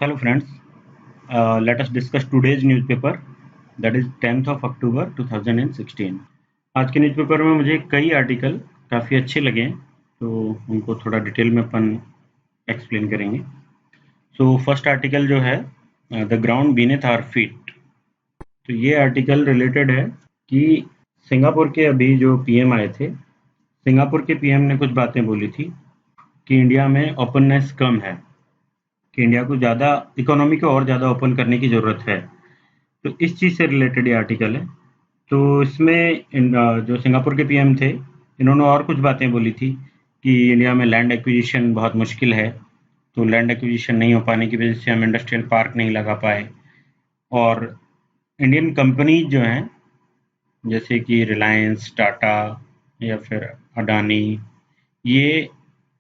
Hello friends, let us discuss today's newspaper that is 10th of October 2016। आज के newspaper में मुझे कई आर्टिकल काफ़ी अच्छे लगे हैं, तो उनको थोड़ा डिटेल में अपन एक्सप्लेन करेंगे। सो फर्स्ट आर्टिकल जो है the ground beneath our feet. तो ये आर्टिकल रिलेटेड है कि सिंगापुर के अभी जो पीएम आए थे, सिंगापुर के पीएम ने कुछ बातें बोली थी कि इंडिया में ओपननेस कम है, कि इंडिया को ज़्यादा इकोनॉमी को और ज़्यादा ओपन करने की ज़रूरत है। तो इस चीज़ से रिलेटेड ये आर्टिकल है। तो इसमें जो सिंगापुर के पीएम थे, इन्होंने और कुछ बातें बोली थी कि इंडिया में लैंड एक्विजिशन बहुत मुश्किल है, तो लैंड एक्विजिशन नहीं हो पाने की वजह से हम इंडस्ट्रियल पार्क नहीं लगा पाए। और इंडियन कंपनीज जो हैं, जैसे कि रिलायंस, टाटा या फिर अडानी, ये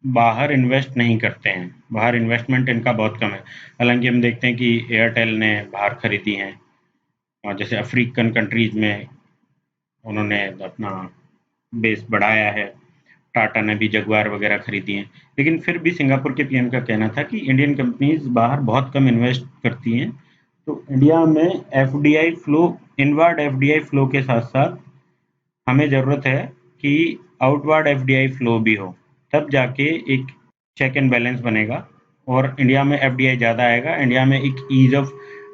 बाहर इन्वेस्ट नहीं करते हैं, बाहर इन्वेस्टमेंट इनका बहुत कम है। हालांकि हम देखते हैं कि एयरटेल ने बाहर खरीदी हैं, और जैसे अफ्रीकन कंट्रीज में उन्होंने अपना बेस बढ़ाया है, टाटा ने भी जगुआर वगैरह खरीदी हैं। लेकिन फिर भी सिंगापुर के पीएम का कहना था कि इंडियन कंपनीज बाहर बहुत कम इन्वेस्ट करती हैं, तो इंडिया में FDI flow, inward FDI flow के साथ साथ हमें ज़रूरत है कि आउटवर्ड एफडीआई फ्लो भी हो, तब जाके एक चेक एंड बैलेंस बनेगा और इंडिया में एफडीआई ज़्यादा आएगा। इंडिया में एक ईज ऑफ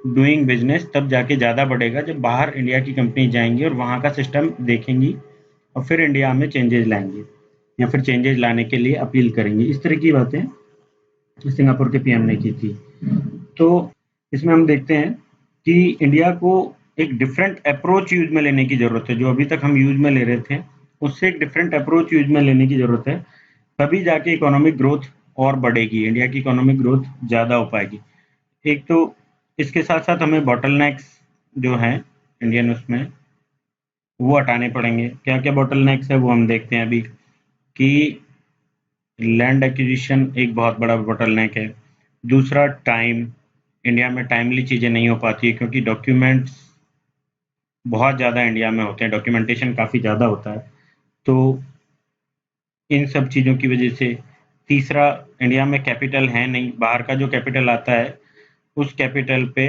डूइंग बिजनेस तब जाके ज़्यादा बढ़ेगा जब बाहर इंडिया की कंपनी जाएंगी और वहाँ का सिस्टम देखेंगी और फिर इंडिया में चेंजेस लाएंगे या फिर चेंजेस लाने के लिए अपील करेंगे। इस तरह की बातें सिंगापुर के पीएम ने की थी। तो इसमें हम देखते हैं कि इंडिया को एक डिफरेंट अप्रोच यूज में लेने की ज़रूरत है। जो अभी तक हम यूज में ले रहे थे, उससे एक डिफरेंट अप्रोच यूज में लेने की ज़रूरत है, तभी जाके इकोनॉमिक ग्रोथ और बढ़ेगी, इंडिया की इकोनॉमिक ग्रोथ ज़्यादा हो पाएगी। एक तो इसके साथ-साथ हमें बॉटलनेक्स जो हैं इंडियन उसमें, वो हटाने पड़ेंगे। क्या-क्या बॉटलनेक्स है वो हम देखते हैं अभी, कि लैंड एक्विजिशन एक बहुत बड़ा बॉटलनेक है। दूसरा टाइम, इंडिया में टाइमली चीज़ें नहीं हो पाती है क्योंकि डॉक्यूमेंट्स बहुत ज़्यादा इंडिया में होते हैं, डॉक्यूमेंटेशन काफ़ी ज़्यादा होता है। तो इन सब चीज़ों की वजह से। तीसरा, इंडिया में कैपिटल है नहीं, बाहर का जो कैपिटल आता है उस कैपिटल पे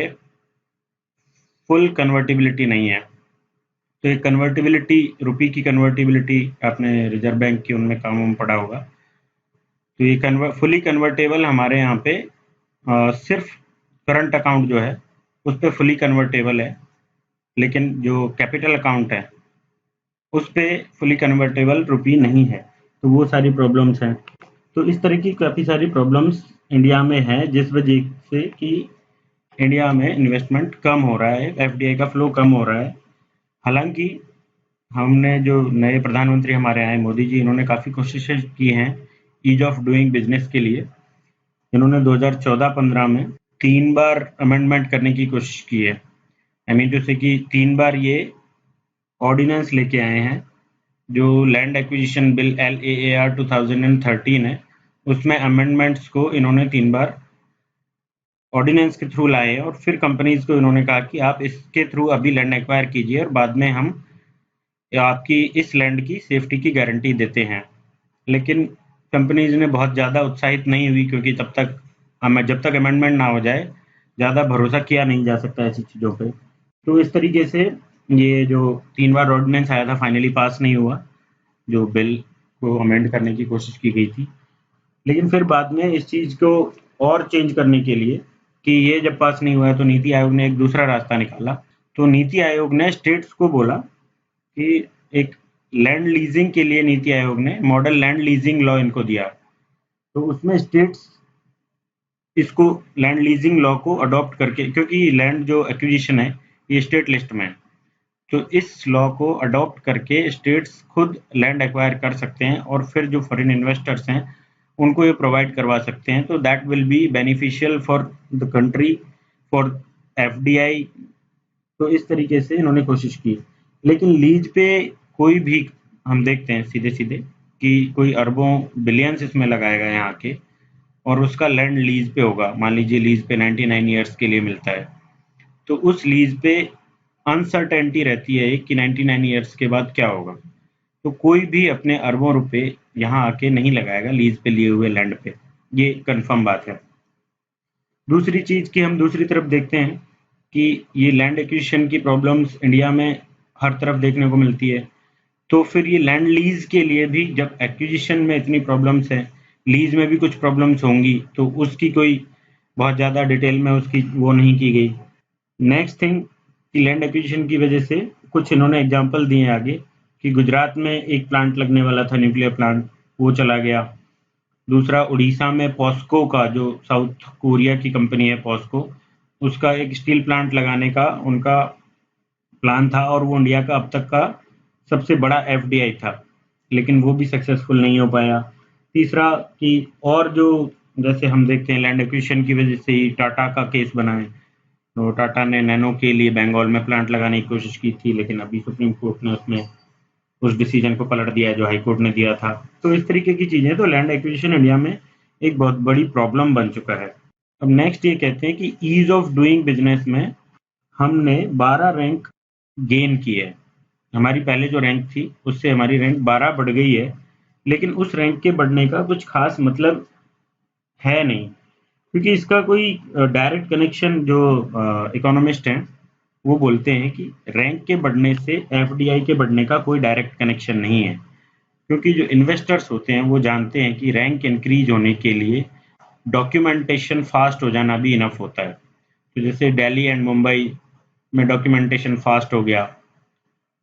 फुल कन्वर्टिबिलिटी नहीं है। तो ये कन्वर्टिबिलिटी, रुपी की कन्वर्टिबिलिटी आपने रिजर्व बैंक की उनमें कामों में पढ़ा होगा। तो ये फुली कन्वर्टेबल हमारे यहाँ पे सिर्फ करंट अकाउंट जो है उस पे फुली कन्वर्टेबल है, लेकिन जो कैपिटल अकाउंट है उस पे फुली कन्वर्टेबल रुपी नहीं है। तो वो सारी प्रॉब्लम्स हैं। तो इस तरह की काफ़ी सारी प्रॉब्लम्स इंडिया में हैं, जिस वजह से कि इंडिया में इन्वेस्टमेंट कम हो रहा है, एफडीआई का फ्लो कम हो रहा है। हालांकि हमने जो नए प्रधानमंत्री हमारे आए मोदी जी, इन्होंने काफ़ी कोशिशें की हैं ईज ऑफ डूइंग बिजनेस के लिए। इन्होंने 2014-15 में 3 बार अमेंडमेंट करने की कोशिश की है। आई मीन टू से कि 3 बार ये ऑर्डिनेंस लेके आए हैं। जो लैंड एक्विजिशन बिल LAAR 2013 है, उसमें अमेंडमेंट्स को इन्होंने 3 बार ऑर्डिनेंस के थ्रू लाए, और फिर कंपनीज को इन्होंने कहा कि आप इसके थ्रू अभी लैंड एक्वायर कीजिए और बाद में हम आपकी इस लैंड की सेफ्टी की गारंटी देते हैं। लेकिन कंपनीज ने बहुत ज़्यादा उत्साहित नहीं हुई, क्योंकि जब तक अमेंडमेंट ना हो जाए ज़्यादा भरोसा किया नहीं जा सकता ऐसी चीज़ों पे। तो इस तरीके से ये जो 3 बार ऑर्डिनेंस आया था फाइनली पास नहीं हुआ, जो बिल को अमेंड करने की कोशिश की गई थी। लेकिन फिर बाद में इस चीज़ को और चेंज करने के लिए, कि ये जब पास नहीं हुआ है, तो नीति आयोग ने एक दूसरा रास्ता निकाला। तो नीति आयोग ने स्टेट्स को बोला कि एक लैंड लीजिंग के लिए नीति आयोग ने मॉडल लैंड लीजिंग लॉ इनको दिया। तो उसमें स्टेट्स इसको लैंड लीजिंग लॉ को अडॉप्ट करके, क्योंकि लैंड जो एक्विजिशन है ये स्टेट लिस्ट में है, तो इस लॉ को अडॉप्ट करके स्टेट्स खुद लैंड एक्वायर कर सकते हैं और फिर जो फॉरेन इन्वेस्टर्स हैं उनको ये प्रोवाइड करवा सकते हैं। तो that will be beneficial for the country, for FDI. तो इस तरीके से इन्होंने कोशिश की। लेकिन लीज पे कोई भी, हम देखते हैं सीधे सीधे कि कोई अरबों बिलियंस इसमें लगाएगा यहाँ के, और उसका लैंड लीज पे होगा। मान लीजिए लीज पे 99 ईयर्स के लिए मिलता है, तो उस लीज पे अनसर्टेनिटी रहती है कि 99 ईयर्स के बाद क्या होगा। तो कोई भी अपने अरबों रुपए यहाँ आके नहीं लगाएगा लीज पे लिए हुए लैंड पे, ये कंफर्म बात है। दूसरी चीज़ कि हम दूसरी तरफ देखते हैं कि ये लैंड एक्विजिशन की प्रॉब्लम्स इंडिया में हर तरफ देखने को मिलती है। तो फिर ये लैंड लीज के लिए भी जब एक्विजिशन में इतनी प्रॉब्लम्स हैं, लीज में भी कुछ प्रॉब्लम्स होंगी, तो उसकी कोई बहुत ज़्यादा डिटेल में उसकी वो नहीं की गई। नेक्स्ट थिंग कि लैंड एक्विजिशन की वजह से कुछ इन्होंने एग्जांपल दिए आगे कि गुजरात में एक प्लांट लगने वाला था, न्यूक्लियर प्लांट, वो चला गया। दूसरा उड़ीसा में पॉस्को का, जो साउथ कोरिया की कंपनी है पॉस्को, उसका एक स्टील प्लांट लगाने का उनका प्लान था और वो इंडिया का अब तक का सबसे बड़ा एफडीआई था, लेकिन वो भी सक्सेसफुल नहीं हो पाया। तीसरा कि और जो जैसे हम देखते हैं लैंड एक्विजिशन की वजह से ही टाटा का केस बना है। तो टाटा ने नैनो के लिए बंगाल में प्लांट लगाने की कोशिश की थी, लेकिन अभी सुप्रीम कोर्ट ने उसमें उस डिसीजन को पलट दिया है जो हाई कोर्ट ने दिया था। तो इस तरीके की चीजें, तो लैंड एक्विजिशन इंडिया में एक बहुत बड़ी प्रॉब्लम बन चुका है। अब नेक्स्ट ये कहते हैं कि ईज ऑफ डूइंग बिजनेस में हमने 12 रैंक गेन की है। हमारी पहले जो रैंक थी उससे हमारी रैंक 12 बढ़ गई है, लेकिन उस रैंक के बढ़ने का कुछ खास मतलब है नहीं, क्योंकि इसका कोई डायरेक्ट कनेक्शन, जो इकोनॉमिस्ट हैं वो बोलते हैं कि रैंक के बढ़ने से एफडीआई के बढ़ने का कोई डायरेक्ट कनेक्शन नहीं है, क्योंकि जो इन्वेस्टर्स होते हैं वो जानते हैं कि रैंक इंक्रीज होने के लिए डॉक्यूमेंटेशन फास्ट हो जाना भी इनफ होता है। तो जैसे दिल्ली एंड मुंबई में डॉक्यूमेंटेशन फास्ट हो गया,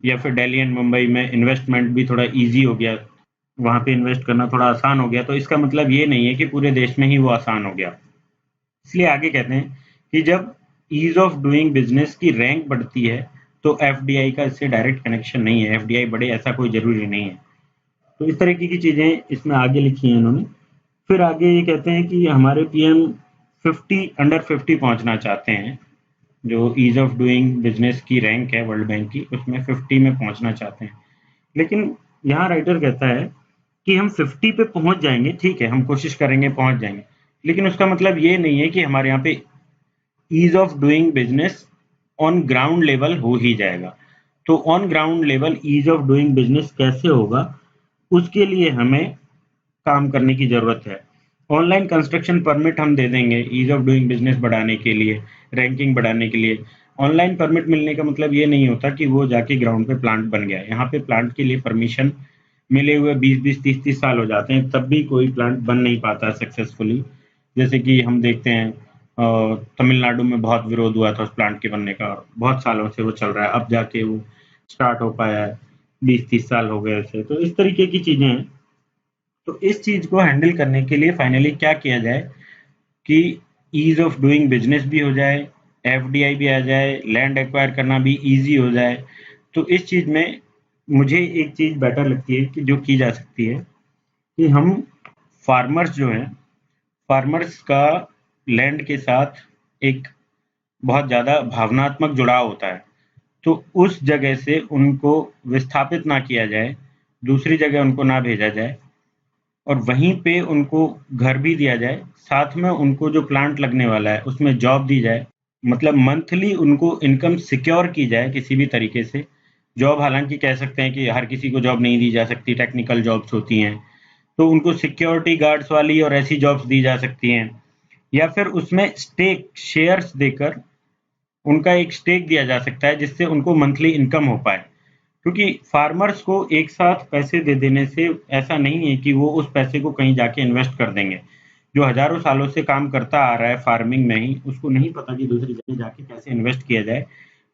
या फिर दिल्ली एंड मुंबई में इन्वेस्टमेंट भी थोड़ा इजी हो गया, वहाँ पे इन्वेस्ट करना थोड़ा आसान हो गया, तो इसका मतलब ये नहीं है कि पूरे देश में ही वो आसान हो गया। इसलिए आगे कहते हैं कि जब ईज ऑफ डूइंग बिजनेस की रैंक बढ़ती है तो एफडीआई का इससे डायरेक्ट कनेक्शन नहीं है, एफडीआई बढ़े ऐसा कोई जरूरी नहीं है। तो इस तरीके की चीजें इसमें आगे लिखी हैं इन्होंने। फिर आगे ये कहते हैं कि हमारे पीएम 50 पहुंचना चाहते हैं। जो ईज ऑफ डूइंग बिजनेस की रैंक है वर्ल्ड बैंक की, उसमें 50 में पहुंचना चाहते हैं। लेकिन यहाँ राइटर कहता है कि हम 50 पे पहुंच जाएंगे, ठीक है, हम कोशिश करेंगे पहुंच जाएंगे, लेकिन उसका मतलब ये नहीं है कि हमारे यहाँ पे ease of doing business on ground level हो ही जाएगा। तो on ground level ease of doing business कैसे होगा, उसके लिए हमें काम करने की जरूरत है। ऑनलाइन कंस्ट्रक्शन परमिट हम दे देंगे ईज ऑफ डूइंग बिजनेस बढ़ाने के लिए, रैंकिंग बढ़ाने के लिए। ऑनलाइन परमिट मिलने का मतलब ये नहीं होता कि वो जाके ग्राउंड पे प्लांट बन गया। यहाँ पे प्लांट के लिए परमिशन मिले हुए 20-20, 30-30 साल हो जाते हैं, तब भी कोई प्लांट बन नहीं पाता सक्सेसफुली। जैसे कि हम देखते हैं तमिलनाडु में बहुत विरोध हुआ था उस प्लांट के बनने का, बहुत सालों से वो चल रहा है, अब जाके वो स्टार्ट हो पाया है, 20-30 साल हो गए थे। तो इस तरीके की चीजें हैं। तो इस चीज को हैंडल करने के लिए फाइनली क्या किया जाए कि ईज ऑफ डूइंग बिजनेस भी हो जाए, एफडीआई भी आ जाए, लैंड एक्वायर करना भी इजी हो जाए। तो इस चीज में मुझे एक चीज बेटर लगती है कि जो की जा सकती है कि हम फार्मर्स जो हैं, फार्मर्स का लैंड के साथ एक बहुत ज़्यादा भावनात्मक जुड़ाव होता है। तो उस जगह से उनको विस्थापित ना किया जाए, दूसरी जगह उनको ना भेजा जाए, और वहीं पे उनको घर भी दिया जाए, साथ में उनको जो प्लांट लगने वाला है उसमें जॉब दी जाए। मतलब मंथली उनको इनकम सिक्योर की जाए किसी भी तरीके से। जॉब हालांकि कह सकते हैं कि हर किसी को जॉब नहीं दी जा सकती, टेक्निकल जॉब्स होती हैं, तो उनको सिक्योरिटी गार्ड्स वाली और ऐसी जॉब्स दी जा सकती हैं, या फिर उसमें स्टेक शेयर्स देकर उनका एक स्टेक दिया जा सकता है जिससे उनको मंथली इनकम हो पाए। क्योंकि फार्मर्स को एक साथ पैसे दे देने से ऐसा नहीं है कि वो उस पैसे को कहीं जाके इन्वेस्ट कर देंगे। जो हजारों सालों से काम करता आ रहा है फार्मिंग में ही, उसको नहीं पता कि दूसरी जगह जाके कैसे इन्वेस्ट किया जाए,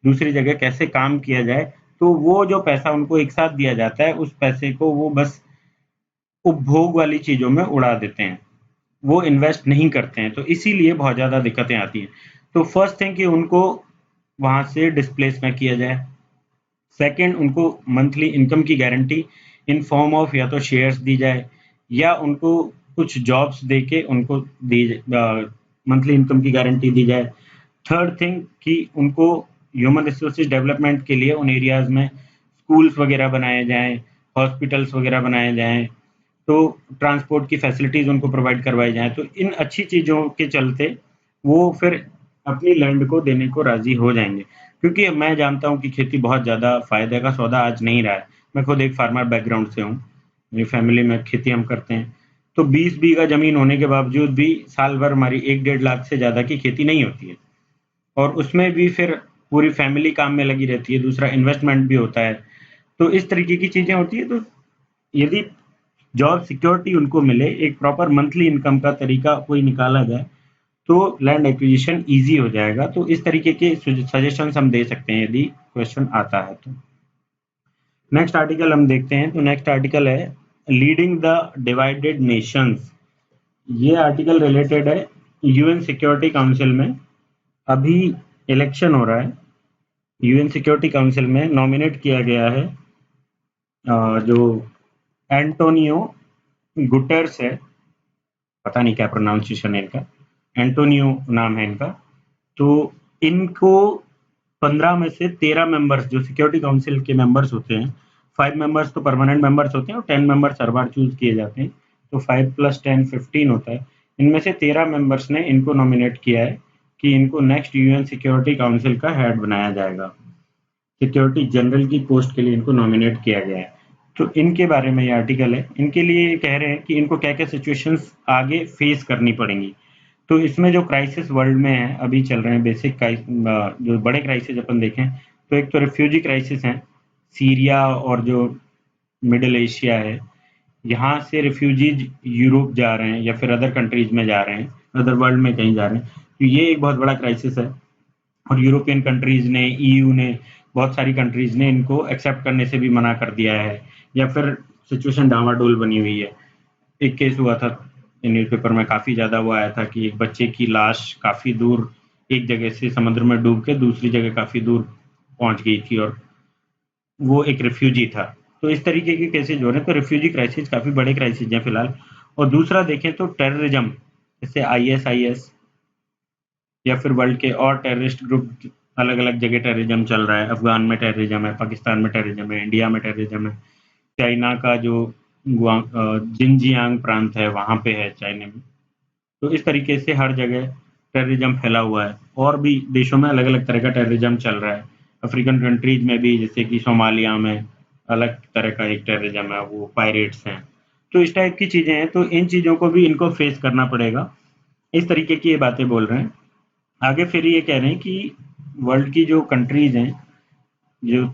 दूसरी जगह कैसे काम किया जाए। तो वो जो पैसा उनको एक साथ दिया जाता है, उस पैसे को वो बस उपभोग वाली चीजों में उड़ा देते हैं, वो इन्वेस्ट नहीं करते हैं। तो इसीलिए बहुत ज़्यादा दिक्कतें आती हैं। तो फर्स्ट थिंग कि उनको वहाँ से डिस्प्लेस ना किया जाए। सेकंड, उनको मंथली इनकम की गारंटी इन फॉर्म ऑफ या तो शेयर्स दी जाए, या उनको कुछ जॉब्स दे के उनको दी मंथली इनकम की गारंटी दी जाए। थर्ड थिंग कि उनको ह्यूमन रिसोर्सेज डेवलपमेंट के लिए उन एरियाज में स्कूल्स वगैरह बनाए जाएं, हॉस्पिटल्स वगैरह बनाए जाएं, तो ट्रांसपोर्ट की फैसिलिटीज उनको प्रोवाइड करवाई जाए। तो इन अच्छी चीज़ों के चलते वो फिर अपनी लैंड को देने को राजी हो जाएंगे, क्योंकि मैं जानता हूँ कि खेती बहुत ज़्यादा फायदे का सौदा आज नहीं रहा है। मैं खुद एक फार्मर बैकग्राउंड से हूँ, मेरी फैमिली में खेती हम करते हैं। तो 20 बीघा जमीन होने के बावजूद भी साल भर हमारी 1-1.5 लाख से ज़्यादा की खेती नहीं होती है, और उसमें भी फिर पूरी फैमिली काम में लगी रहती है, दूसरा इन्वेस्टमेंट भी होता है। तो इस तरीके की चीज़ें होती है। तो यदि जॉब सिक्योरिटी उनको मिले, एक प्रॉपर मंथली इनकम का तरीका कोई निकाला जाए, तो लैंड एक्विजिशन ईज़ी हो जाएगा। तो इस तरीके के सजेशंस हम दे सकते हैं यदि क्वेश्चन आता है तो। नेक्स्ट आर्टिकल हम देखते हैं। तो नेक्स्ट आर्टिकल है लीडिंग द डिवाइडेड नेशंस। ये आर्टिकल रिलेटेड है यूएन सिक्योरिटी काउंसिल में। अभी इलेक्शन हो रहा है, यूएन सिक्योरिटी काउंसिल में नॉमिनेट किया गया है जो एंटोनियो गुटेरेस है, पता नहीं क्या प्रोनाउंसिएशन है इनका, एंटोनियो नाम है इनका। तो इनको 15 में से 13 मेंबर्स जो सिक्योरिटी काउंसिल के मेंबर्स होते हैं, 5 मेंबर्स तो परमानेंट मेंबर्स होते हैं और 10 मेंबर्स हर बार चूज किए जाते हैं, तो 5 + 10 15 होता है। इनमें से 13 मेंबर्स ने इनको नॉमिनेट किया है कि इनको नेक्स्ट यूएन सिक्योरिटी काउंसिल का हेड बनाया जाएगा। सिक्योरिटी जनरल की पोस्ट के लिए इनको नॉमिनेट किया गया है। तो इनके बारे में ये आर्टिकल है। इनके लिए ये कह रहे हैं कि इनको क्या-क्या सिचुएशंस आगे फेस करनी पड़ेंगी। तो इसमें जो क्राइसिस वर्ल्ड में है अभी चल रहे हैं, बेसिक जो बड़े क्राइसिस अपन देखें तो एक तो रिफ्यूजी क्राइसिस है, सीरिया और जो मिडल एशिया है, यहाँ से रिफ्यूजीज यूरोप जा रहे हैं या फिर अदर कंट्रीज में जा रहे हैं, अदर वर्ल्ड में कहीं जा रहे हैं। तो ये एक बहुत बड़ा क्राइसिस है, और यूरोपियन कंट्रीज ने, ईयू ने, बहुत सारी कंट्रीज ने इनको एक्सेप्ट करने से भी मना कर दिया है, या फिर सिचुएशन डामाडोल बनी हुई है। एक केस हुआ था न्यूज़पेपर में, काफ़ी ज़्यादा वो आया था कि एक बच्चे की लाश काफ़ी दूर एक जगह से समुद्र में डूब के दूसरी जगह काफ़ी दूर पहुंच गई थी, और वो एक रिफ्यूजी था। तो इस तरीके के केसेज हो रहे हैं। तो रिफ्यूजी क्राइसिस काफ़ी बड़े क्राइसिस हैं फिलहाल। और दूसरा देखें तो टेररिज्म, जैसे आईएसआईएस या फिर वर्ल्ड के और टेररिस्ट ग्रुप, अलग अलग जगह टेररिज्म चल रहा है। अफगान में टेररिज्म है, पाकिस्तान में टेररिज्म है, इंडिया में टेररिज्म है, चाइना का जो जिनजियांग प्रांत है वहाँ पे है चाइना में। तो इस तरीके से हर जगह टेररिज्म फैला हुआ है, और भी देशों में अलग अलग तरह का टेररिज्म चल रहा है। अफ्रीकन कंट्रीज में भी, जैसे कि सोमालिया में अलग तरह का एक टेररिज्म है, वो पायरेट्स हैं। तो इस टाइप की चीज़ें हैं। तो इन चीज़ों को भी इनको फेस करना पड़ेगा। इस तरीके की ये बातें बोल रहे हैं। आगे फिर ये कह रहे हैं कि वर्ल्ड की जो कंट्रीज हैं, जो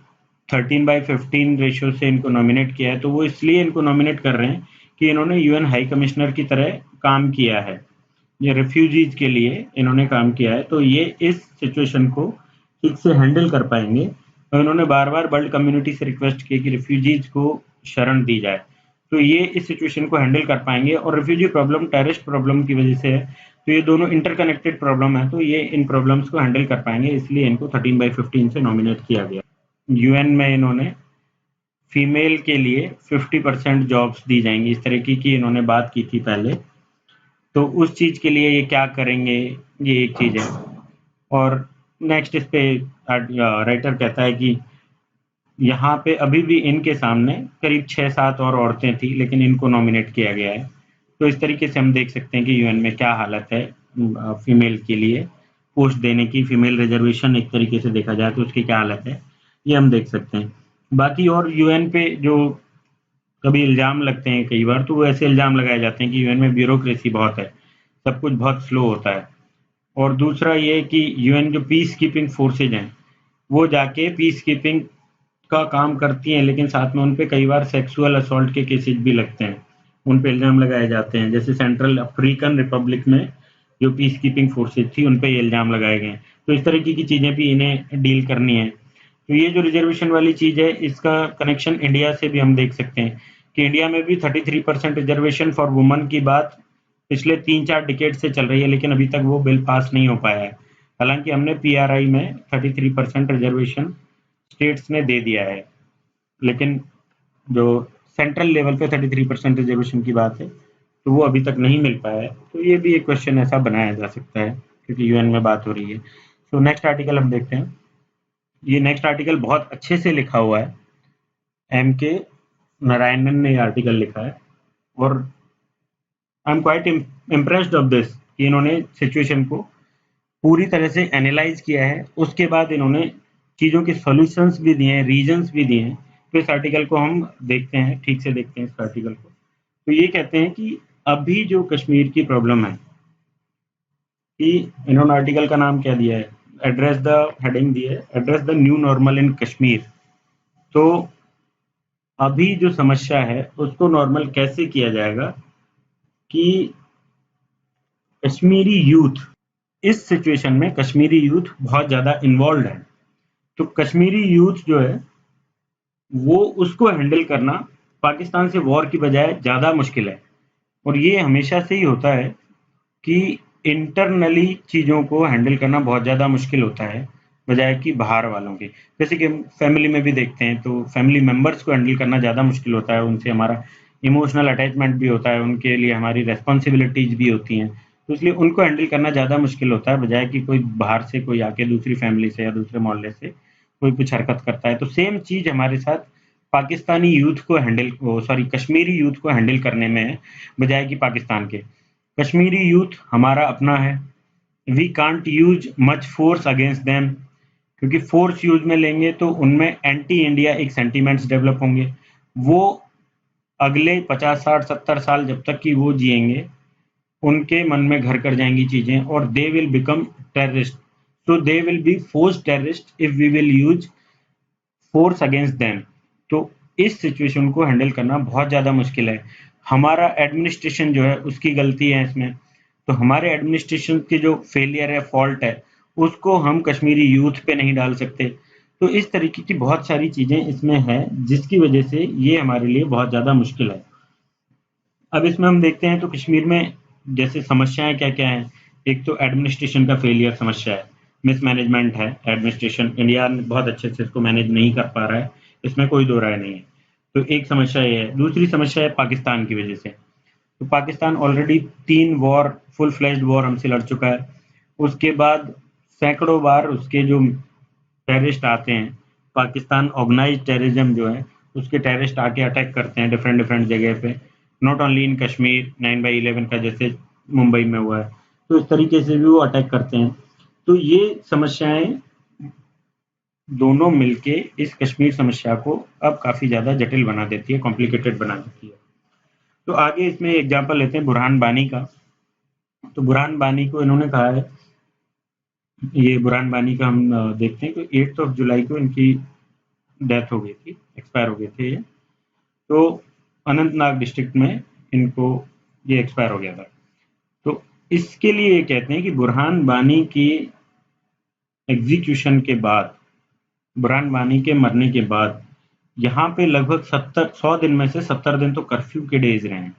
13/15 रेशियो से इनको नॉमिनेट किया है, तो वो इसलिए इनको नॉमिनेट कर रहे हैं कि इन्होंने यूएन हाई कमिश्नर की तरह काम किया है, ये रिफ्यूजीज के लिए इन्होंने काम किया है। तो ये इस सिचुएशन को ठीक से हैंडल कर पाएंगे। और इन्होंने बार बार वर्ल्ड कम्युनिटी से रिक्वेस्ट की कि रिफ्यूजीज को शरण दी जाए, तो ये इस सिचुएशन को हैंडल कर पाएंगे। और रिफ्यूजी प्रॉब्लम टेररिस्ट प्रॉब्लम की वजह से है, तो ये दोनों इंटरकनेक्टेड प्रॉब्लम है, तो ये इन प्रॉब्लम्स को हैंडल कर पाएंगे, इसलिए इनको 13/15 से नॉमिनेट किया गया। यूएन में इन्होंने फीमेल के लिए 50% जॉब्स दी जाएंगी, इस तरह की इन्होंने बात की थी पहले। तो उस चीज़ के लिए ये क्या करेंगे, ये एक चीज़ है। और नेक्स्ट इस पे राइटर कहता है कि यहाँ पे अभी भी इनके सामने करीब 6-7 और औरतें थी, लेकिन इनको नॉमिनेट किया गया है। तो इस तरीके से हम देख सकते हैं कि यूएन में क्या हालत है फीमेल के लिए पोस्ट देने की। फीमेल रिजर्वेशन एक तरीके से देखा जाए तो उसकी क्या हालत है, ये हम देख सकते हैं। बाकी और यूएन पे जो कभी इल्ज़ाम लगते हैं कई बार, तो वो ऐसे इल्ज़ाम लगाए जाते हैं कि यूएन में ब्यूरोक्रेसी बहुत है, सब कुछ बहुत स्लो होता है। और दूसरा ये कि यूएन जो पीस कीपिंग फोर्सेज हैं, वो जाके पीस कीपिंग का काम करती हैं, लेकिन साथ में उन पे कई बार सेक्सुअल असॉल्ट के केसेज भी लगते हैं, उन पे इल्ज़ाम लगाए जाते हैं। जैसे सेंट्रल अफ्रीकन रिपब्लिक में जो पीस कीपिंग फोर्सेज थी, उन पे ये इल्ज़ाम लगाए गए हैं। तो इस तरीके की चीज़ें भी इन्हें डील करनी है। तो ये जो रिजर्वेशन वाली चीज़ है, इसका कनेक्शन इंडिया से भी हम देख सकते हैं कि इंडिया में भी 33% रिजर्वेशन फॉर वुमन की बात पिछले 3-4 डिकेड से चल रही है, लेकिन अभी तक वो बिल पास नहीं हो पाया है। हालांकि हमने पीआरआई में 33% रिजर्वेशन स्टेट्स ने दे दिया है, लेकिन जो सेंट्रल लेवल पे 33% रिजर्वेशन की बात है, तो वो अभी तक नहीं मिल पाया है। तो ये भी एक क्वेश्चन ऐसा बनाया जा सकता है, क्योंकि यूएन में बात हो रही है। तो नेक्स्ट आर्टिकल हम देखते हैं। ये नेक्स्ट आर्टिकल बहुत अच्छे से लिखा हुआ है, एम के नारायणन ने ये आर्टिकल लिखा है, और I am quite impressed of this कि इन्होंने सिचुएशन को पूरी तरह से एनालाइज किया है। उसके बाद इन्होंने चीज़ों के सॉल्यूशंस भी दिए हैं, रीजंस भी दिए हैं। तो इस आर्टिकल को हम देखते हैं, ठीक से देखते हैं इस आर्टिकल को। तो ये कहते हैं कि अभी जो कश्मीर की प्रॉब्लम है कि इन्होंने आर्टिकल का नाम क्या दिया है, एड्रेस द हेडिंग दी है, एड्रेस द न्यू नॉर्मल इन कश्मीर। तो अभी जो समस्या है उसको नॉर्मल कैसे किया जाएगा कि कश्मीरी यूथ, इस सिचुएशन में कश्मीरी यूथ बहुत ज़्यादा इन्वॉल्व है। तो कश्मीरी यूथ जो है वो उसको हैंडल करना पाकिस्तान से वॉर की बजाय ज़्यादा मुश्किल है। और ये हमेशा से ही होता है कि इंटरनली चीज़ों को हैंडल करना बहुत ज़्यादा मुश्किल होता है बजाय कि बाहर वालों की। जैसे कि हम फैमिली में भी देखते हैं तो फैमिली मेंबर्स को हैंडल करना ज़्यादा मुश्किल होता है, उनसे हमारा इमोशनल अटैचमेंट भी होता है, उनके लिए हमारी रेस्पॉन्सिबिलिटीज भी होती हैं। तो इसलिए उनको हैंडल करना ज़्यादा मुश्किल होता है बजाय कि कोई बाहर से कोई आके दूसरी फैमिली से या दूसरे मोहल्ले से कोई कुछ हरकत करता है। तो सेम चीज़ हमारे साथ पाकिस्तानी यूथ को हैंडल सॉरी कश्मीरी यूथ को हैंडल करने में है बजाय कि पाकिस्तान के। कश्मीरी यूथ हमारा अपना है, we can't use much force against them, क्योंकि फोर्स यूज में लेंगे तो उनमें एंटी इंडिया एक सेंटीमेंट्स डेवलप होंगे। वो अगले 50 60 70 साल जब तक कि वो जिएंगे उनके मन में घर कर जाएंगी चीजें और दे विल बिकम टेररिस्ट। तो they will be force terrorist if we will use force against them. तो इस सिचुएशन को हैंडल करना बहुत ज़्यादा मुश्किल है। हमारा एडमिनिस्ट्रेशन जो है उसकी गलती है इसमें। तो हमारे एडमिनिस्ट्रेशन की जो फेलियर है, फॉल्ट है, उसको हम कश्मीरी यूथ पे नहीं डाल सकते। तो इस तरीके की बहुत सारी चीज़ें इसमें हैं जिसकी वजह से ये हमारे लिए बहुत ज़्यादा मुश्किल है। अब इसमें हम देखते हैं तो कश्मीर में जैसे समस्याएं क्या क्या हैं। एक तो एडमिनिस्ट्रेशन का फेलियर समस्या है, मिसमैनेजमेंट है एडमिनिस्ट्रेशन, इंडिया बहुत अच्छे से इसको मैनेज नहीं कर पा रहा है, इसमें कोई दो राय नहीं है। तो एक समस्या ये है। दूसरी समस्या है पाकिस्तान की वजह से। तो Pakistan already 3 war, full flashed war हमसे लड़ चुका है। उसके बाद सैकड़ों बार उसके जो टेररिस्ट आते हैं, पाकिस्तान ऑर्गेनाइज्ड टेररिज्म जो है उसके टेररिस्ट आके अटैक करते हैं डिफरेंट डिफरेंट जगह पे, नॉट ओनली इन कश्मीर 9/11 का जैसे मुंबई में हुआ है। तो इस तरीके से भी वो अटैक करते हैं। तो ये समस्याएं दोनों मिलके इस कश्मीर समस्या को अब काफ़ी ज़्यादा जटिल बना देती है, कॉम्प्लिकेटेड बना देती है। तो आगे इसमें एग्जांपल लेते हैं बुरहान बानी का। तो बुरहान बानी को इन्होंने कहा है, ये बुरहान बानी का हम देखते हैं कि 8 जुलाई को इनकी डेथ हो गई थी, एक्सपायर हो गए थे ये। तो अनंतनाग डिस्ट्रिक्ट में इनको ये एक्सपायर हो गया था। तो इसके लिए ये कहते हैं कि बुरहान बानी की एग्जीक्यूशन के बाद, बुरहान वानी के मरने के बाद यहाँ पे लगभग 100 दिन में से 70 दिन तो कर्फ्यू के डेज रहे हैं।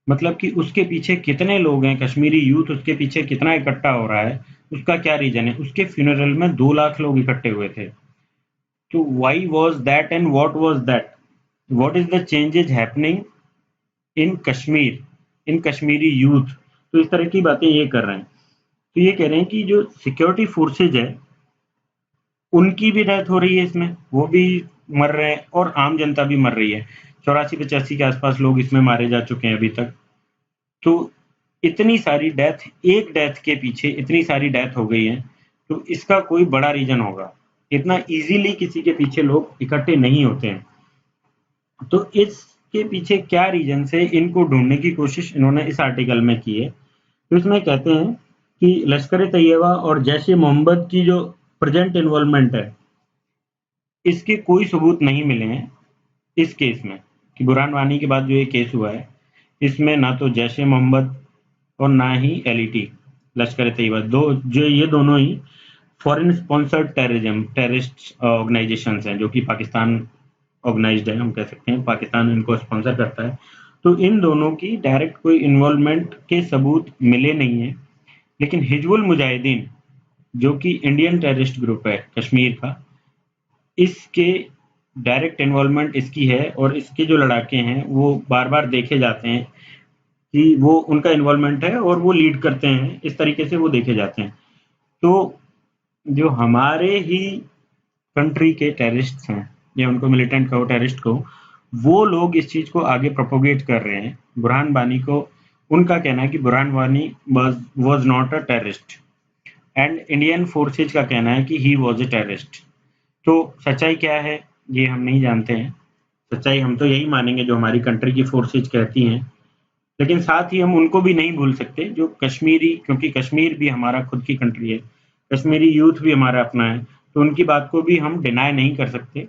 मतलब कि उसके पीछे कितने लोग हैं, कश्मीरी यूथ उसके पीछे कितना इकट्ठा हो रहा है, उसका क्या रीजन है। उसके फ्यूनरल में 2 लाख लोग इकट्ठे हुए थे। तो why was that and what was that, what is the changes happening in Kashmir, in Kashmiri youth. तो इस तरह की बातें ये कर रहे हैं। तो ये कह रहे हैं कि जो सिक्योरिटी फोर्सेज है उनकी भी डेथ हो रही है इसमें, वो भी मर रहे हैं और आम जनता भी मर रही है। 84-85 के आसपास लोग इसमें मारे जा चुके हैं अभी तक। तो इतनी सारी डेथ, एक डेथ के पीछे इतनी सारी डेथ हो गई है, तो इसका कोई बड़ा रीजन होगा। इतना इजीली किसी के पीछे लोग इकट्ठे नहीं होते हैं। तो इसके पीछे क्या रीजन है, इनको ढूंढने की कोशिश इन्होंने इस आर्टिकल में की है। तो इसमें कहते हैं कि लश्कर तैयबा और जैश ए मोहम्मद की जो प्रेजेंट इन्वॉल्वमेंट है, इसके कोई सबूत नहीं मिले हैं इस केस में। कि बुरहान वानी के बाद जो ये केस हुआ है इसमें ना तो जैश ए मोहम्मद और ना ही एलईटी, लश्कर तैयबा, दो जो ये दोनों ही foreign sponsored terrorism terrorist organisation हैं जो कि पाकिस्तान ऑर्गेनाइज्ड है, हम कह सकते हैं पाकिस्तान इनको स्पॉन्सर करता है। तो इन दोनों की डायरेक्ट कोई इन्वॉल्वमेंट के सबूत मिले नहीं है। लेकिन हिजबुल मुजाहिदीन जो कि इंडियन टेररिस्ट ग्रुप है कश्मीर का, इसके डायरेक्ट इन्वॉल्वमेंट इसकी है और इसके जो लड़ाके हैं वो बार बार देखे जाते हैं कि वो उनका इन्वॉल्वमेंट है और वो लीड करते हैं, इस तरीके से वो देखे जाते हैं। तो जो हमारे ही कंट्री के टेररिस्ट हैं या उनको मिलिटेंट कहो टेररिस्ट को, वो लोग इस चीज को आगे प्रोपोगेट कर रहे हैं। बुरहान बानी को, उनका कहना है कि Burhan Wani was not a terrorist and Indian forces का कहना है कि ही वाज अ टेररिस्ट। तो सच्चाई क्या है ये हम नहीं जानते हैं। सच्चाई हम तो यही मानेंगे जो हमारी कंट्री की फोर्सेज कहती हैं लेकिन साथ ही हम उनको भी नहीं भूल सकते जो कश्मीरी, क्योंकि कश्मीर भी हमारा खुद की कंट्री है, कश्मीरी यूथ भी हमारा अपना है, तो उनकी बात को भी हम डिनाय नहीं कर सकते।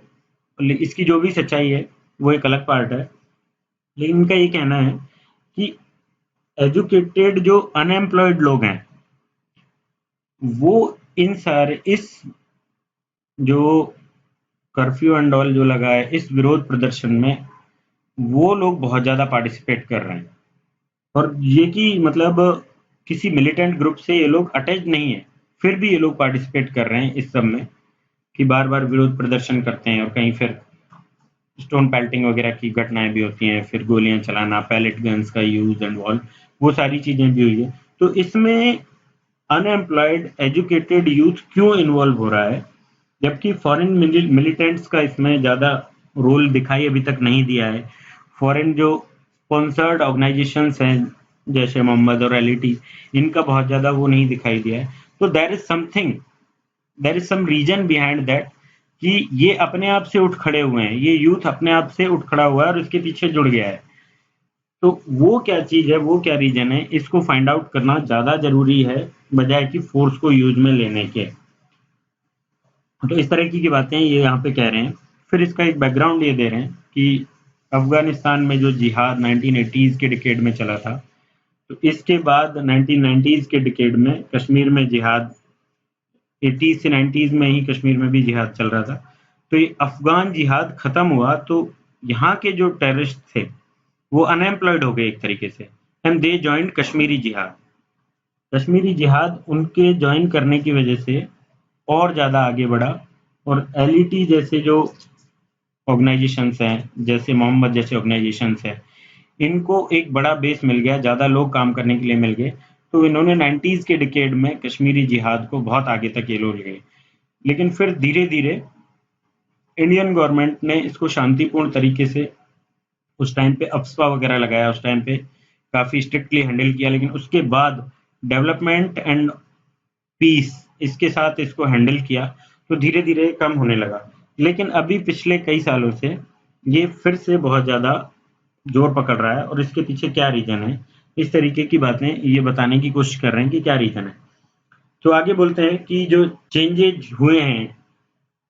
इसकी जो भी सच्चाई है वो एक अलग पार्ट है, लेकिन इनका ये कहना है कि एजुकेटेड जो अनएम्प्लॉयड लोग हैं वो इन सारे इस जो कर्फ्यू एंड ऑल जो लगा है इस विरोध प्रदर्शन में वो लोग बहुत ज़्यादा पार्टिसिपेट कर रहे हैं। और ये कि मतलब किसी मिलिटेंट ग्रुप से ये लोग अटैच नहीं है, फिर भी ये लोग पार्टिसिपेट कर रहे हैं इस सब में, कि बार बार विरोध प्रदर्शन करते हैं और कहीं फिर स्टोन पेल्टिंग वगैरह की घटनाएं भी होती हैं, फिर गोलियां चलाना, पैलेट गन्स का यूज एंड ऑल, वो सारी चीजें भी हुई है। तो इसमें अनएम्प्लॉयड एजुकेटेड यूथ क्यों इन्वॉल्व हो रहा है, जबकि फॉरेन मिलिटेंट्स का इसमें ज़्यादा रोल दिखाई अभी तक नहीं दिया है। फॉरेन जो स्पॉन्सर्ड ऑर्गेनाइजेशंस हैं जैसे मोहम्मद और एलईटी, इनका बहुत ज़्यादा वो नहीं दिखाई दिया है। तो there is some reason behind that कि ये अपने आप से उठ खड़े हुए हैं, ये यूथ अपने आप से उठ खड़ा हुआ है और इसके पीछे जुड़ गया है। तो वो क्या चीज़ है, वो क्या रीजन है, इसको फाइंड आउट करना ज़्यादा जरूरी है बजाय कि फोर्स को यूज में लेने के। तो इस तरह की बातें ये यहाँ पे कह रहे हैं। फिर इसका एक बैकग्राउंड ये दे रहे हैं कि अफगानिस्तान में जो जिहाद 1980s के डिकेड में चला था, तो इसके बाद 1990s के डिकेड में कश्मीर में जिहाद, 80s से 90s में ही कश्मीर में भी जिहाद चल रहा था। तो ये अफगान जिहाद खत्म हुआ तो यहाँ के जो टेररिस्ट थे वो अनएम्प्लॉयड हो गए एक तरीके से, एंड दे जॉइंड कश्मीरी जिहाद। कश्मीरी जिहाद उनके ज्वाइन करने की वजह से और ज़्यादा आगे बढ़ा, और एलईटी जैसे जो ऑर्गेनाइजेशंस हैं, जैसे मोहम्मद जैसे ऑर्गेनाइजेशंस हैं, इनको एक बड़ा बेस मिल गया, ज़्यादा लोग काम करने के लिए मिल गए। तो इन्होंने 90s के डिकेड में कश्मीरी जिहाद को बहुत आगे तक ये लोग ले गए। लेकिन फिर धीरे धीरे इंडियन गवर्नमेंट ने इसको शांतिपूर्ण तरीके से उस टाइम पे अफस्पा वगैरह लगाया, उस टाइम पे काफ़ी स्ट्रिक्टली हैंडल किया, लेकिन उसके बाद डेवलपमेंट एंड पीस इसके साथ इसको हैंडल किया तो धीरे धीरे कम होने लगा। लेकिन अभी पिछले कई सालों से ये फिर से बहुत ज़्यादा जोर पकड़ रहा है, और इसके पीछे क्या रीज़न है, इस तरीके की बातें ये बताने की कोशिश कर रहे हैं कि क्या रीज़न है। तो आगे बोलते हैं कि जो चेंजेज हुए हैं,